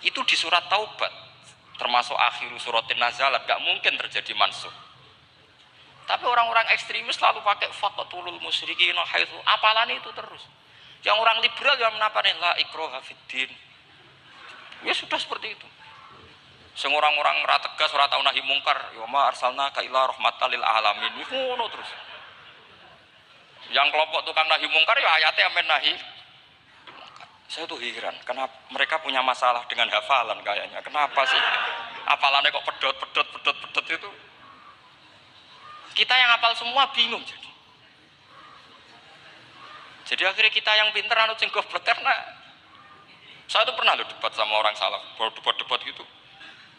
Itu di surat Taubat, termasuk akhir suratin nazalat, gak mungkin terjadi mansukh. Tapi orang-orang ekstremis selalu pakai faqatulul musyrikin haitsu, apalan itu terus. Yang orang liberal yang menaparin la ikraha fiddin. Ya sudah seperti itu. Sing orang-orang ora tegas, ora tau nahi mungkar, ya ma arsalnaka illa rahmatan lil alamin. Ngono terus. Yang kelompok tukang nahi mungkar ya ayatnya amen nahi. Saya tuh heran, kenapa mereka punya masalah dengan hafalan kayaknya. Kenapa sih hafalannya kok pedot itu? Kita yang hafal semua bingung jadi. Jadi akhirnya kita yang pinter anut sing goblok, karena saya tuh pernah debat sama orang salaf, debat gitu.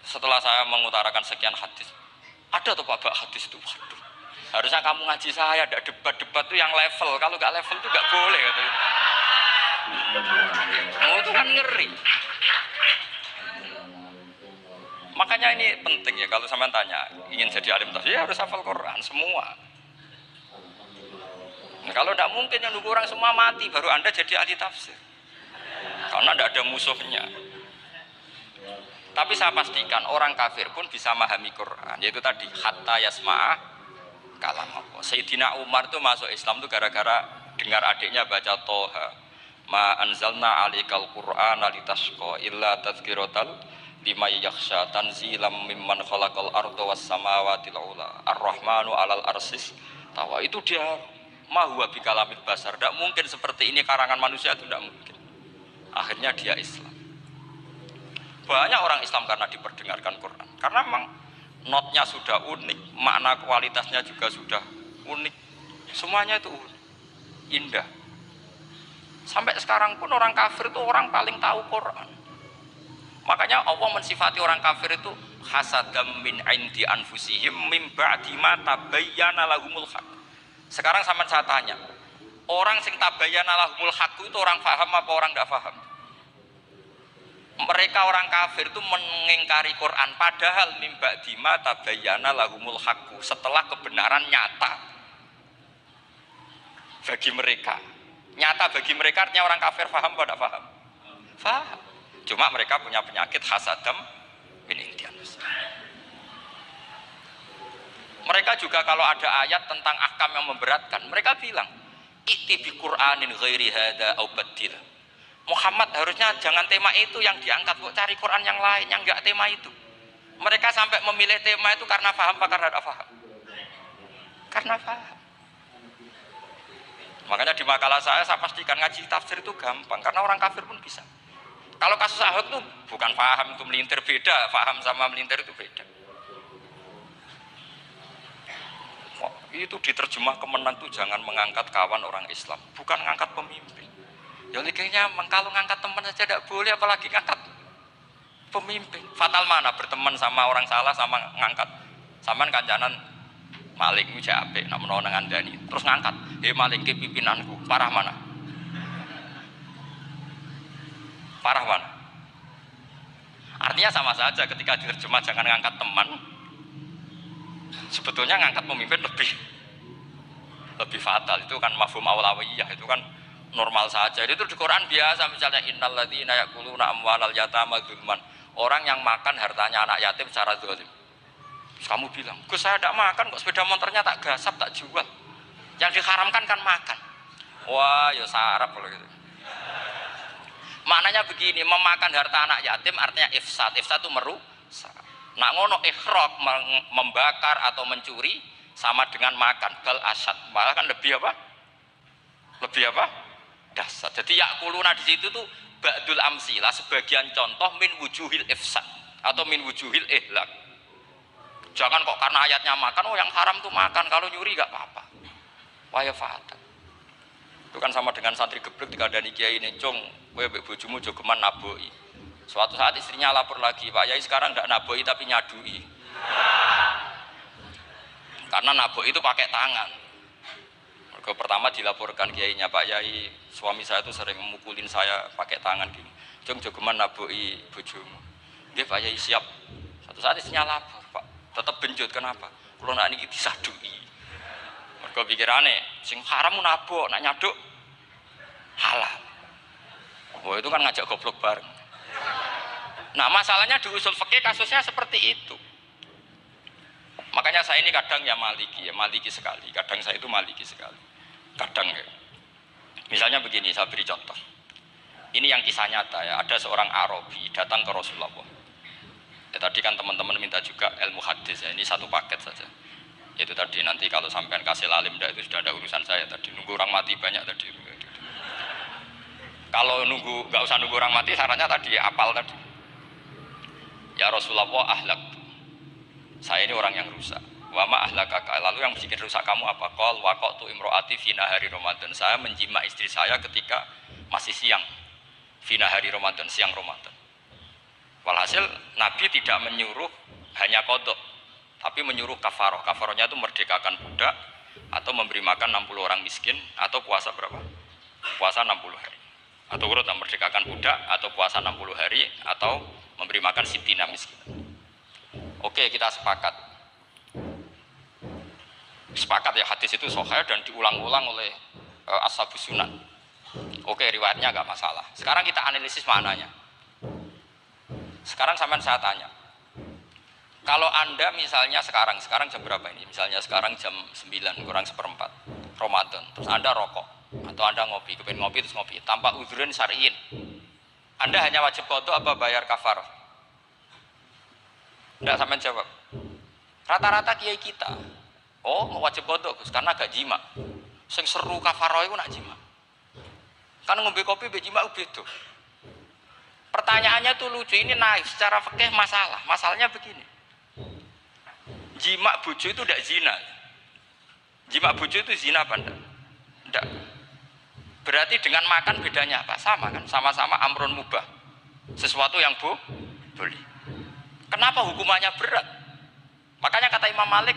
Setelah saya mengutarakan sekian hadis, ada tuh Pak hadis itu, waduh, harusnya kamu ngaji saya, ada debat tuh yang level, kalau nggak level tuh nggak boleh katanya. Oh itu kan ngeri. Makanya ini penting ya, kalau sampean tanya ingin jadi alim tafsir ya harus hafal Quran semua. Nah, kalau tidak mungkin yang nunggu orang semua mati baru Anda jadi ahli tafsir, karena tidak ada musuhnya. Tapi saya pastikan orang kafir pun bisa memahami Quran, yaitu tadi hatta yasma'a kalam Allah. Sayyidina Umar itu masuk Islam itu gara-gara dengar adiknya baca Toha, ma anzalna alikal Qur'ana litashqa illa tadhkiratal liman yakhsha tanzilam mimman khalaqal arda was samawati ula ar-rahmanu alal arsis tawa. Itu dia mahwa bikalamil basar, tidak mungkin seperti ini karangan manusia, itu tidak mungkin. Akhirnya dia Islam. Banyak orang Islam karena diperdengarkan Quran, karena memang notnya sudah unik, makna kualitasnya juga sudah unik, semuanya itu unik, indah. Sampai sekarang pun orang kafir itu orang paling tahu Quran. Makanya Allah mensifati orang kafir itu hasadam min indi anfusihim mim ba'di ma tabayyana lahumul haq. Sekarang sama saya tanya, orang sing tabayyana lahumul haq itu orang paham apa orang enggak paham? Mereka orang kafir itu mengingkari Quran, padahal mim ba'di ma tabayyana lahumul haq, setelah kebenaran nyata bagi mereka. Nyata bagi mereka artinya orang kafir paham apa enggak paham? Paham. Cuma mereka punya penyakit hasadam min indi anfusihim. Mereka juga kalau ada ayat tentang ahkam yang memberatkan, mereka bilang, "I'ti bi Qur'anin ghairi hadza au badil." Muhammad harusnya jangan tema itu yang diangkat, kok cari Quran yang lain yang enggak tema itu. Mereka sampai memilih tema itu karena paham apa karena tidak paham? Karena paham. Makanya di makalah saya pastikan ngaji tafsir itu gampang, karena orang kafir pun bisa. Kalau kasus Ahok itu bukan paham itu melintir, beda, paham sama melintir itu beda. Itu diterjemah kemenang itu jangan mengangkat kawan orang Islam, bukan mengangkat pemimpin. Ya likanya kalau ngangkat teman saja tidak boleh, apalagi ngangkat pemimpin. Fatal mana berteman sama orang salah sama ngangkat. Saman kancanan maling itu apik, nak menawa ngandani. Terus ngangkat, maling ke pimpinanku, parah mana? Parah mana? Artinya sama saja ketika diterjemah jangan ngangkat teman. Sebetulnya ngangkat pemimpin lebih fatal. Itu kan mafhum awlawiyah, itu kan normal saja. Itu di Quran biasa, misalnya innalladzina ya'kuluna amwalal yatama dzulman. Orang yang makan hartanya anak yatim secara zalim. Kamu bilang, "Gus saya tidak makan kok, sepeda motornya tak gasap, tak jual." Yang diharamkan kan makan. Wah, ya sarap kalau gitu. Maknanya begini, memakan harta anak yatim artinya ifsad. Ifsad itu merusak. Nak ngono ikhraq membakar atau mencuri sama dengan makan. Bal asad. Malah kan lebih apa? Lebih apa? Dasar. Jadi yakuluna di situ tuh ba'dul amsilah, sebagian contoh min wujuhil ifsad atau min wujuhil ihlak. Jangan kok karena ayatnya makan, oh yang haram tuh makan, kalau nyuri gak apa-apa. Wah ya fata. Itu kan sama dengan santri geblek dikandani kiai ini, cung, kowe mbek bojomu jogeman naboi. Suatu saat istrinya lapor lagi, Pak Yai sekarang ndak naboi tapi nyadui. Karena naboi itu pakai tangan. Mereka pertama dilaporkan kiainya, Pak Yai, suami saya itu sering memukulin saya pakai tangan gini. Cung jogeman naboi bojomu. Nggih Pak Yai siap. Suatu saat istrinya lapor, Pak, tetap benjut kenapa? Kulo nak niki disadui. Mergo pikirane sing haram nabok, nak nyaduk halal. Oh itu kan ngajak goblok bareng. Nah masalahnya di usul fikih kasusnya seperti itu. Makanya saya ini kadang ya maliki sekali. Kadang saya itu maliki sekali. Kadang ya. Misalnya begini, saya beri contoh. Ini yang kisah nyata ya. Ada seorang Arabi datang ke Rasulullah. Ya, tadi kan teman-teman minta juga ilmu hadis ya. Ini satu paket saja. Itu tadi nanti kalau sampean kasih lalim itu sudah ada urusan saya tadi. Nunggu orang mati banyak tadi. Kalau nggak usah nunggu orang mati, sarannya tadi apal tadi. Ya Rasulullah ahlak. Saya ini orang yang rusak. Wa ma ahlakaka. Lalu yang bikin rusak kamu apa? Qol waqatu imroati fi nahari Ramadan. Saya menjima istri saya ketika masih siang. Fi nahari Ramadan, siang Ramadan. Walhasil Nabi tidak menyuruh hanya kodok, tapi menyuruh kafaroh. Kafarohnya itu merdekakan budak atau memberi makan 60 orang miskin atau puasa berapa? Puasa 60 hari. Atau urut merdekakan budak atau puasa 60 hari atau memberi makan sitina miskin. Oke, kita sepakat. Sepakat ya, hadis itu sahih dan diulang-ulang oleh ashabus sunan. Oke, riwayatnya enggak masalah. Sekarang kita analisis maknanya. Sekarang sampean saya tanya. Kalau Anda misalnya sekarang jam berapa ini? Misalnya sekarang jam 9 kurang seperempat Ramadan. Terus Anda rokok atau Anda ngopi, kepengen ngopi terus ngopi tanpa udzurun syar'iyyin. Anda hanya wajib qadha apa bayar kafarah? Enggak, sampean jawab. Rata-rata kiai kita, oh mau wajib qadha Gus karena gak jima. Sing seru kafarah iku nak jima. Kan ngombe kopi mbek jima beda. Pertanyaannya tuh lucu, ini naif secara fikih masalah. Masalahnya begini. Jima bojo itu tidak zina. Jima bojo itu zina apa enggak? Enggak. Berarti dengan makan bedanya apa? Sama kan? Sama-sama amrun mubah. Sesuatu yang boleh. Kenapa hukumannya berat? Makanya kata Imam Malik,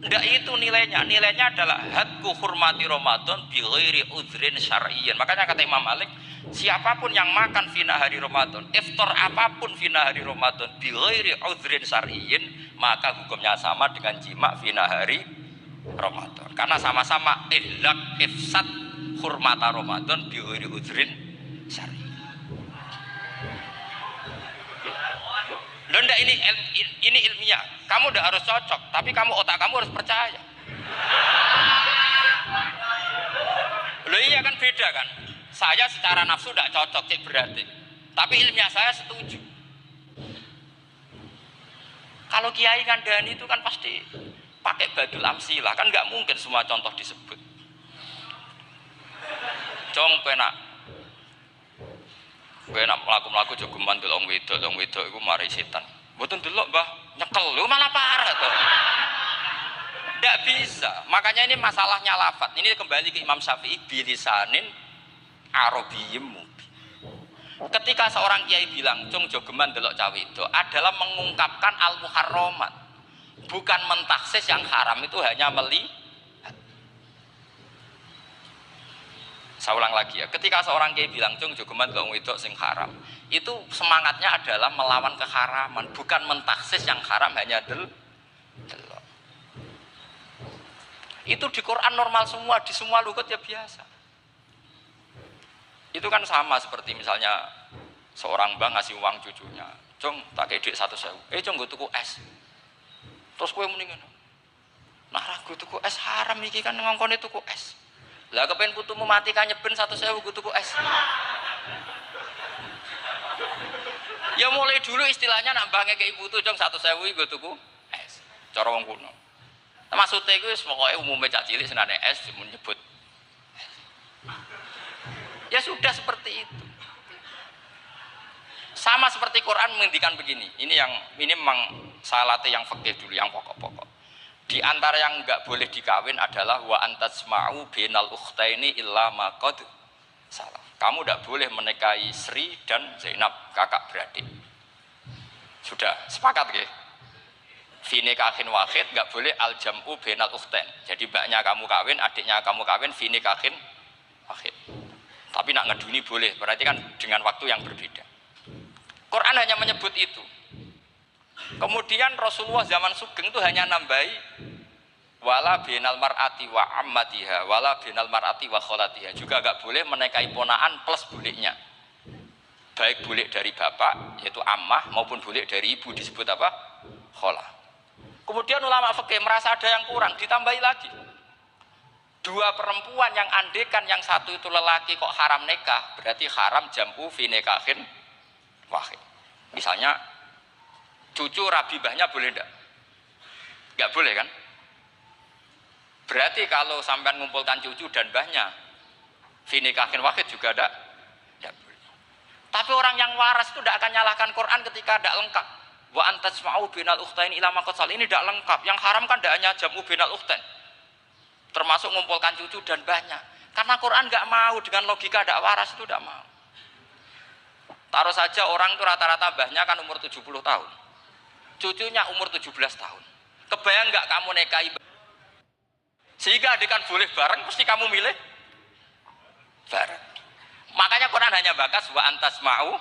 enggak itu nilainya. Nilainya adalah hadku hurmati Ramadan bi ghairi udzrin syar'iyyin. Makanya kata Imam Malik, siapapun yang makan fina hari Ramadan, iftar apapun fina hari Ramadan bi ghairi udzrin syar'iyyin, maka hukumnya sama dengan jima fina hari Ramadan. Karena sama-sama ihlak ifsad hurmata Ramadan bi ghairi udzrin syar'iyyin. Loh, ini ilmiah. Kamu udah harus cocok, tapi otak kamu harus percaya. Loh iya kan beda kan? Saya secara nafsu tidak cocok cek berarti. Tapi ilmiah saya setuju. Kalau kiai kandhani itu kan pasti pakai badul amsilah, kan nggak mungkin semua contoh disebut. Cong penak mlaku-mlaku jogeman delok wedok iku mari setan. Mboten delok, Mbah, nyekel lho malah parah to. Ndak bisa. Makanya ini masalahnya lafaz. Ini kembali ke Imam Syafi'i bilisanin arabiyyim mubin. Ketika seorang kiai bilang, "Cung jogeman delok cawe itu," adalah mengungkapkan al-muharramat. Bukan mentaksis yang haram itu hanya Saya ulang lagi ya, ketika seorang kiai bilang cung jogeman delok wedok sing haram, itu semangatnya adalah melawan keharaman, bukan mentaksis yang haram hanya delok. Itu di Quran normal semua, di semua lugat ya biasa. Itu kan sama seperti misalnya seorang bang ngasih uang cucunya, cung tak kayak duit 100.000, cung gue tuku es, terus gue mendingan, Nah ragu tuku es haram iki kan ngongkone tuku es. Lah kepen putumu mati kan nyeben 100.000 tuku es. Ya mulai dulu istilahnya nak bange ke ibu tuh jong 100.000 iku tuku es. Cara wong kuno. Maksudnya iku wis pokoke umume cah cilik senane es menyebut. Ya sudah seperti itu. Sama seperti Quran menghentikan begini. Ini memang salate yang fikih dulu yang pokok-pokok. Di antara yang enggak boleh dikawin adalah wa antasma'u bainal ukhtaini illa ma qad salaf. Kamu enggak boleh menikahi Sri dan Zainab, kakak beradik. Sudah sepakat nggih? Fi nikahin wahid enggak boleh al jam'u bainal ukhtain. Jadi mbaknya kamu kawin, adiknya kamu kawin fi nikahin wahid. Tapi nak ngeduni boleh, berarti kan dengan waktu yang berbeda. Quran hanya menyebut itu. Kemudian Rasulullah zaman Sugeng itu hanya nambahi wala binal mar'ati wa ammatiha wala binal mar'ati wa kholatiha, juga agak boleh menikahi ponaan plus buliknya, baik bulik dari bapak yaitu ammah maupun bulik dari ibu disebut apa? Kholah. Kemudian ulama fikih merasa ada yang kurang, ditambahi lagi. Dua perempuan yang andekan yang satu itu lelaki kok haram nikah, berarti haram jam'u fi nikahin wahid. Misalnya cucu rabibahnya boleh enggak? Enggak boleh kan? Berarti kalau sampai mengumpulkan cucu dan mbahnya fi nikahin wahid juga enggak boleh. Tapi orang yang waras itu tidak akan nyalahkan Quran ketika tidak lengkap. Wa antasma'u bainal ukhtaini ila ma qad salaf, ini tidak lengkap. Yang haram kan tidak hanya jam'u bainal ukhtain, termasuk mengumpulkan cucu dan mbahnya. Karena Quran enggak mau dengan logika tidak waras itu, tidak mau. Taruh saja orang itu rata-rata mbahnya kan umur 70 tahun. Cucunya umur 17 tahun. Kebayang nggak kamu nikahi? Sehingga adik kan boleh bareng, pasti kamu milih bareng. Makanya Quran hanya bakas wa antasma'u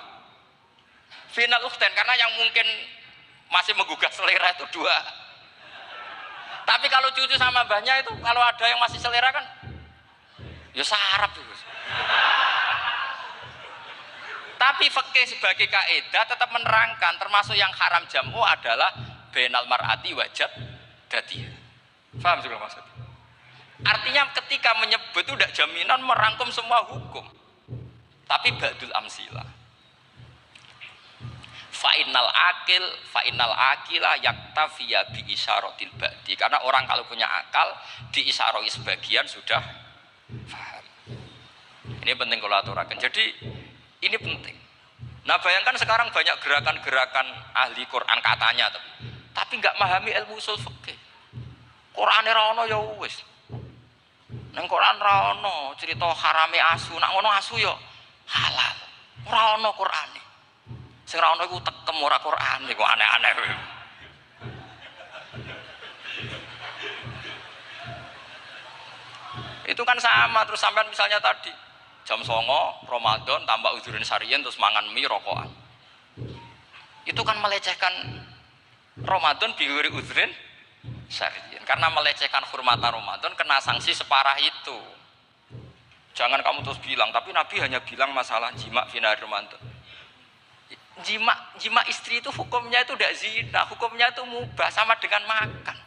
final ukhtain, karena yang mungkin masih menggugah selera itu dua. Tapi kalau cucu sama mbahnya itu, kalau ada yang masih selera kan, ya sarap itu. Tapi fikih sebagai kaidah tetap menerangkan termasuk yang haram jamu adalah bainal mar'ati wajad dadi. Paham juga maksudnya? Artinya ketika menyebut itu tidak jaminan merangkum semua hukum. Tapi ba'dul amsilah. Fa'innal akila yaktafiya bi isyaratil ba'di. Karena orang kalau punya akal diisyarahi sebagian sudah paham. Ini penting kalau aturakan. Jadi ini penting. Nah bayangkan sekarang banyak gerakan-gerakan ahli Quran katanya, tapi nggak memahami ilmu usul fikih. Quran ora ono ya wis. Nang Quran ora ono cerita harame asu, nak ngono asu ya halal. Ora ono Qurane. Sing ora ono iku tekem ora Quran, iku aneh-aneh. Itu kan sama terus sampean misalnya tadi jam 09.00 Ramadan tambah uzurin sarian terus mangan mie rokokan. Itu kan melecehkan Ramadan biwiri uzurin sarian. Karena melecehkan hurmatan Ramadan kena sanksi separah itu. Jangan kamu terus bilang, tapi Nabi hanya bilang masalah jima final Ramadan. Jima istri itu hukumnya itu tidak zina, hukumnya itu mubah sama dengan makan.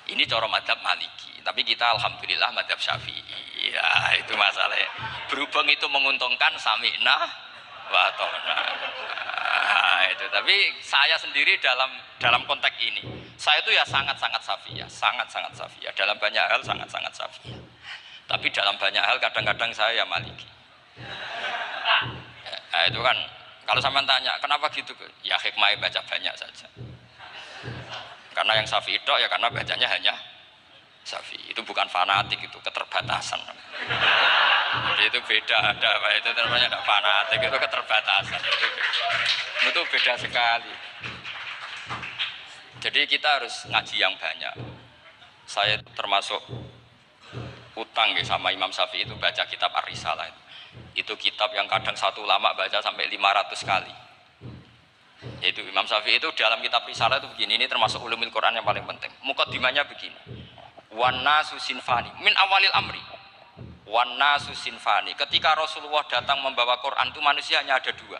Ini cara madzhab Maliki, tapi kita alhamdulillah madzhab Syafi'i. Ya, itu masalahnya. Berhubung itu menguntungkan sami'na wa ata'na. Itu. Tapi saya sendiri dalam konteks ini, saya itu ya sangat-sangat Syafi'iyah, sangat-sangat Syafi'iyah. Dalam banyak hal sangat-sangat Syafi'iyah. Tapi dalam banyak hal kadang-kadang saya ya Maliki. Ya, itu kan kalau sampean tanya, kenapa gitu? Ya hikmahnya baca banyak saja. Karena yang Syafi'i itu ya karena bacanya hanya Syafi'i. Itu bukan fanatik, itu keterbatasan. Jadi itu beda, ada apa itu namanya ada fanatik, itu keterbatasan. Itu beda sekali. Jadi kita harus ngaji yang banyak. Saya termasuk utang ya, sama Imam Syafi'i itu baca kitab Ar-Risalah. Itu kitab yang kadang satu ulama baca sampai 500 kali. Yaitu Imam Syafi'i itu dalam kitab Risalah itu begini, ini termasuk ulumul Quran yang paling penting. Muqaddimahnya begini. Wan nasu sinfani min awalil amri. Wan nasu sinfani. Ketika Rasulullah datang membawa Quran itu manusia hanya ada dua.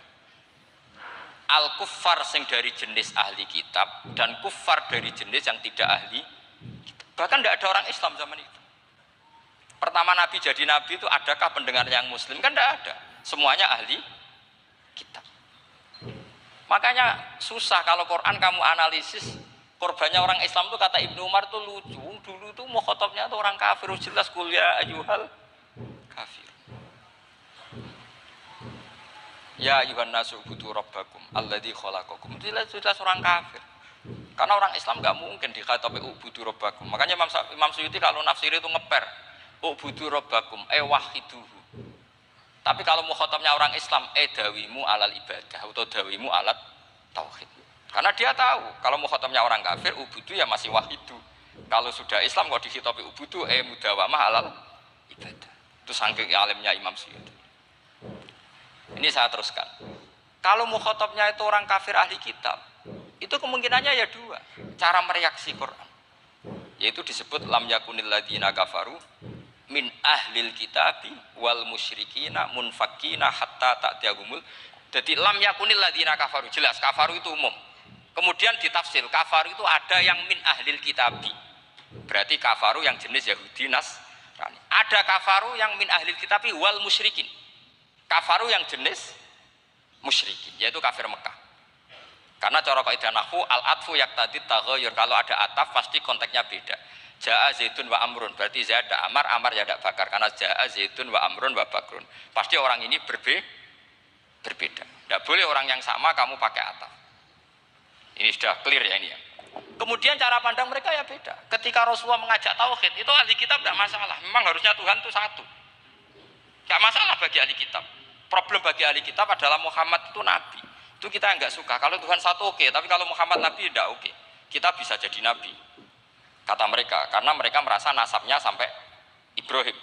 al-kuffar sing dari jenis ahli kitab dan kuffar dari jenis yang tidak ahli kitab. Bahkan tidak ada orang Islam zaman itu. Pertama Nabi jadi Nabi itu adakah pendengar yang Muslim? Kan tidak ada. Semuanya ahli kitab. Makanya susah kalau Quran kamu analisis korbannya orang Islam tuh kata Ibnu Umar tuh lucu. Dulu tuh mukhotobnya tuh orang kafir, jelas kuliah ayyuhal kafir. Ya ayuhan nasu ubudu rabbakum alladzi khalaqakum. Jelas orang kafir. Karena orang Islam nggak mungkin dikatakan ubudu rabbakum. Makanya Imam Suyuti kalau nafsir itu ngeper ubudu rabbakum wahiduhu. Tapi kalau mukhatabnya orang Islam dawimu alal ibadah atau dawimu alat tauhid. Karena dia tahu kalau mukhatabnya orang kafir ubudu ya masih wahidu. Kalau sudah Islam kok dikhitabi ubudu mudawamah alal ibadah. Itu saking alimnya Imam Suyuti. Ini saya teruskan. Kalau mukhatabnya itu orang kafir ahli kitab, itu kemungkinannya ya dua. Cara mereaksi Quran. Yaitu disebut lam yakunil ladzina kafaru min ahlil kitabi wal musyrikina munfakina hatta ta'tiyahumul. Jadi lam yakunil ladzina kafaru, jelas kafaru itu umum. Kemudian ditafsir kafaru itu ada yang min ahlil kitabi. Berarti kafaru yang jenis Yahudi Nasrani. Ada kafaru yang min ahlil kitabi wal musyrikin. Kafaru yang jenis musyrikin, yaitu kafir Mekah. Karena cara kaidah nahwu al-atfu yaqtadi taghayyur. Kalau ada ataf pasti konteksnya beda. Ja'a Zaidun wa Amrun, berarti Zaid ada Amar, Amar ya tidak bakar. Karena Ja'a Zaidun wa Amrun wa Bakrun. Pasti orang ini berbeda. Tidak boleh orang yang sama kamu pakai ataf. Ini sudah clear ya ini ya. Kemudian cara pandang mereka ya beda. Ketika Rasulullah mengajak tauhid, itu ahli kitab tidak masalah. Memang harusnya Tuhan itu satu. Tidak masalah bagi ahli kitab. Problem bagi ahli kitab adalah Muhammad itu nabi. Itu kita nggak suka. Kalau Tuhan satu oke, tapi kalau Muhammad nabi tidak oke. Kita bisa jadi nabi. Kata mereka, karena mereka merasa nasabnya sampai Ibrahim.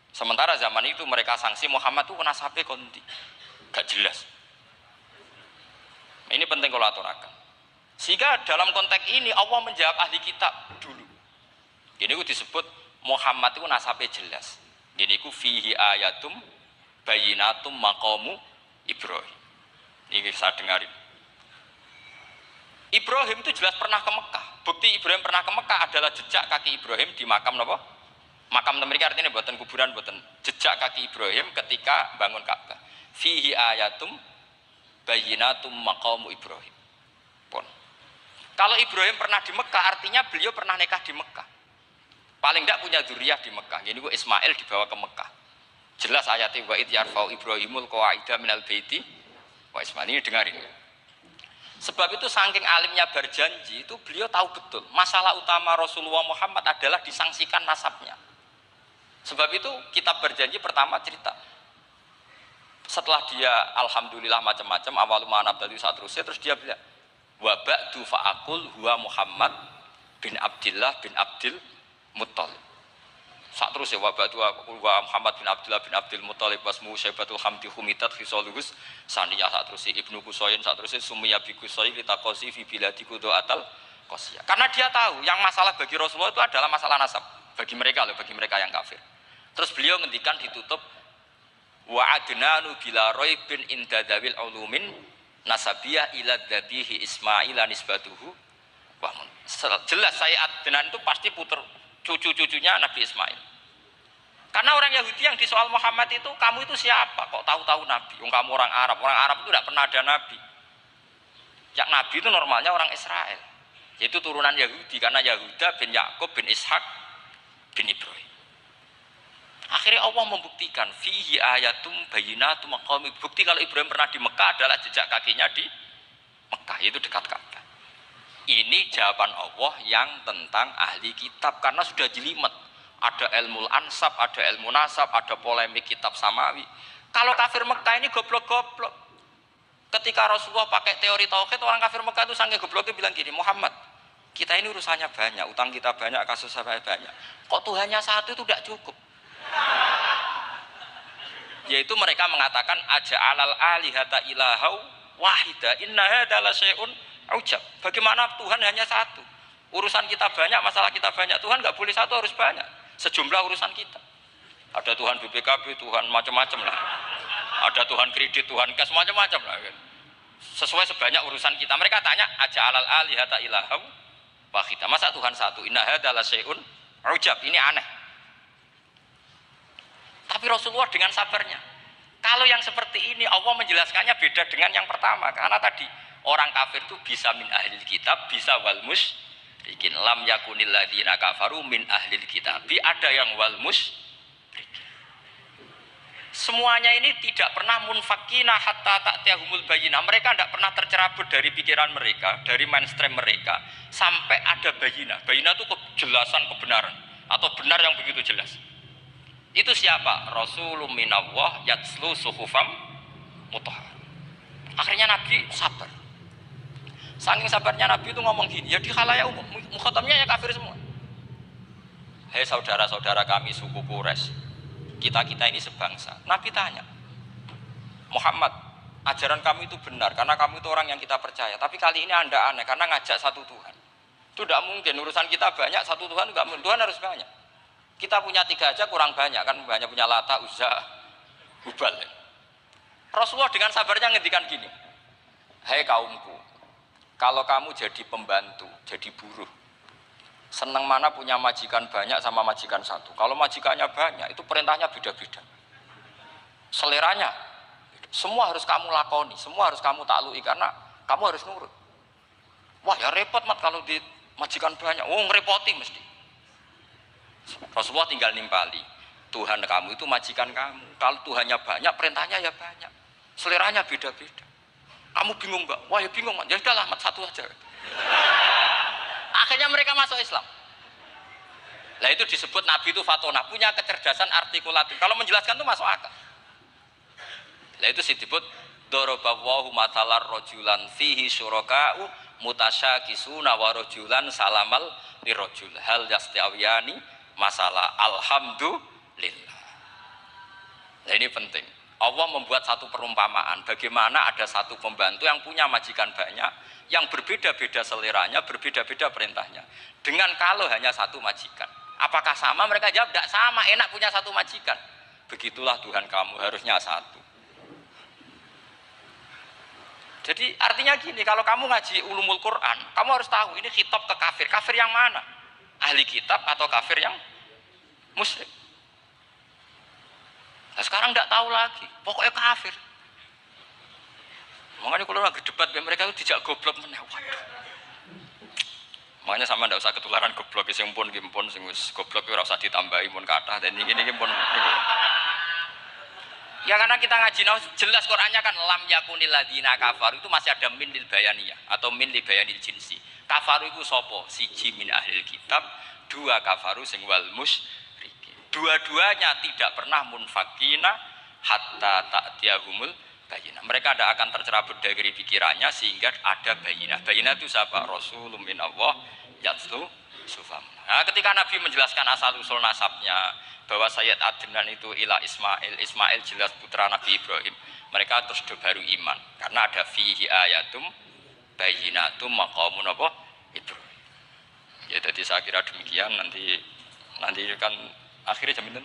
Sementara zaman itu mereka sanksi Muhammad itu nasabnya konti. Gak jelas. Ini penting kalau aturakan. Sehingga dalam konteks ini Allah menjawab ahli kitab dulu. Ini itu disebut Muhammad itu nasabnya jelas. Ini itu fihi ayatum bayinatum maqamu Ibrahim. Ini saya dengarin. Ibrahim itu jelas pernah ke Mekah. Bukti Ibrahim pernah ke Mekah adalah jejak kaki Ibrahim di makam apa? Makam mereka artinya buatan kuburan, buatan jejak kaki Ibrahim ketika bangun Ka'bah. Fihi ayatum bayinatum maqamu Ibrahim. Pun. Kalau Ibrahim pernah di Mekah artinya beliau pernah nikah di Mekah. Paling tidak punya dzurriyyah di Mekah. Jadi Ismail dibawa ke Mekah. Jelas ayatnya wa id yarfa'u Ibrahimul qawaida minal baiti wa Ismail. Ini dengarin ya. Sebab itu saking alimnya berjanji itu beliau tahu betul masalah utama Rasulullah Muhammad adalah disangsikan nasabnya. Sebab itu kitab berjanji pertama cerita setelah dia alhamdulillah macam-macam awal ma'anab tadi saat terus dia bilang wa ba'du fa'akul huwa Muhammad bin Abdillah bin Abdil Muttalib. Saat terus ya wabatu wa Muhammad bin Abdullah bin Abdul Muttalib wasmu Syaibatul Hamdi Humitat Khisaluhus saniyah saat terus Ibnu Qusayn saat terus Sumiyya bi Qusayn litaqasi fi biladi Qudu'atal Qasiyah. Karena dia tahu yang masalah bagi Rasulullah itu adalah masalah nasab bagi mereka loh, bagi mereka yang kafir. Terus beliau ngendikan ditutup wa adnanu bila raibin inda dawil ulumin nasabiyah ila dhabihi Ismail nisbatuhu. Wah, jelas saya adnan itu pasti puter cucu-cucunya Nabi Ismail. Karena orang Yahudi yang disoal Muhammad itu, kamu itu siapa? Kok tahu-tahu Nabi? Kamu orang Arab. Orang Arab itu tidak pernah ada Nabi. Yang Nabi itu normalnya orang Israel. Yaitu turunan Yahudi. Karena Yahuda bin Yakub bin Ishak bin Ibrahim. Akhirnya Allah membuktikan fihi ayatum bayinatum maqami. Bukti kalau Ibrahim pernah di Mekah adalah jejak kakinya di Mekah, yaitu dekat Ka'bah. Ini jawaban Allah yang tentang ahli kitab karena sudah jelimet. Ada ilmu ansab, ada ilmu nasab, ada polemik kitab samawi. Kalau kafir Mekah ini goblok-goblok. Ketika Rasulullah pakai teori tauhid, orang kafir Mekah itu sangat gobloknya bilang gini, Muhammad, kita ini urusannya banyak, utang kita banyak, kasus saya banyak. Kok Tuhannya satu itu tidak cukup? Yaitu mereka mengatakan aja'alal alihata ilahau wahida inna hadza la syai'un ujab. Bagaimana Tuhan hanya satu? Urusan kita banyak, masalah kita banyak. Tuhan nggak boleh satu, harus banyak. Sejumlah urusan kita. Ada Tuhan BPKB, Tuhan macam-macam lah. Ada Tuhan kredit, Tuhan kas macam-macam lah. sesuai sebanyak urusan kita. Mereka tanya, aja alal alihata ilahau wahida. Masa Tuhan satu? Inna hadza la syai'un ujab. Ini aneh. Tapi Rasulullah dengan sabarnya. Kalau yang seperti ini Allah menjelaskannya beda dengan yang pertama. Karena tadi orang kafir itu bisa min ahlil kitab, bisa wal musyrikin. Lam yakunil ladzina kafaru min ahlil kitab. Ada yang wal musyrikin. Semuanya ini tidak pernah munfakina hatta ta'tiyahumul bayyinah. Mereka tidak pernah tercerabut dari pikiran mereka, dari mainstream mereka sampai ada bayyinah. Bayyinah itu kejelasan kebenaran atau benar yang begitu jelas. Itu siapa? Rasulun minallah yatslu suhufam mutahhar. Akhirnya Nabi sabar. Saking sabarnya Nabi itu ngomong gini, ya di khalayak umum, mukhatamnya ya kafir semua. Hei saudara-saudara kami suku Quraisy, kita ini sebangsa. Nabi tanya, Muhammad, ajaran kami itu benar karena kamu itu orang yang kita percaya. Tapi kali ini Anda aneh karena ngajak satu Tuhan. Itu tidak mungkin. Urusan kita banyak, satu Tuhan enggak mungkin. Tuhan harus banyak. Kita punya 3 aja kurang banyak kan, banyak punya Lata, Uzza, Hubal. Rasulullah dengan sabarnya ngendikan gini, hei kaumku, kalau kamu jadi pembantu, jadi buruh, senang mana punya majikan banyak sama majikan satu. Kalau majikannya banyak, itu perintahnya beda-beda. Seleranya, semua harus kamu lakoni, semua harus kamu taklui karena kamu harus nurut. Wah ya repot mat kalau di majikan banyak, ngerepoti mesti. Rasulullah tinggal nimpali, Tuhan kamu itu majikan kamu. Kalau Tuhannya banyak, perintahnya ya banyak. Seleranya beda-beda. Kamu bingung nggak? Wah ya bingung mat. Ya udahlah mat satu aja. Akhirnya mereka masuk Islam. Nah itu disebut Nabi itu fatona, punya kecerdasan artikulatif. Kalau menjelaskan itu masuk akal. Nah itu disebut dorobawahu matalar rojulan fihi syuraka'u mutasyakisuna wa rojulan salamal lirojul hal yastiawiyani masalah alhamdulillah. Nah ini penting. Allah membuat satu perumpamaan bagaimana ada satu pembantu yang punya majikan banyak, yang berbeda-beda seleranya, berbeda-beda perintahnya. Dengan kalau hanya satu majikan, apakah sama? Mereka jawab tidak sama, enak punya satu majikan. Begitulah Tuhan kamu, harusnya satu. Jadi artinya gini, kalau kamu ngaji ulumul Quran, kamu harus tahu ini khitab ke kafir. Kafir yang mana? Ahli kitab atau kafir yang musyrik? Nah, sekarang tidak tahu lagi, pokoknya kafir. Makanya kalau lagi debat mereka itu tidak goblok meneh. Makanya sama tidak usah ketularan goblok, sing pun sing goblok ora usah ditambahi mun kathah dan ini pun. Ya karena kita ngaji jelas Qur'annya kan lam yakunil ladzina kafaru itu masih ada min lil bayaniyah atau min li bayanil jinsi. Kafaru itu sapa? Siji min ahlil kitab, 2 kafaru sing wal musyrikin. Dua-duanya tidak pernah munfakina hatta ta'tiyahumul bayyinah. Mereka tidak akan tercerabut dari pikirannya sehingga ada bayyinah. Bayyinah itu siapa? Rasulun minallah yatslu sufam. Nah, ketika Nabi menjelaskan asal usul nasabnya bahwa Sayyid Adnan itu ila Ismail, Ismail jelas putra Nabi Ibrahim. Mereka terus baru iman karena ada fihi ayatum bayyinatum maqamun apa? Ibrahim. Ya jadi saya kira demikian nanti kan akhirnya jam itu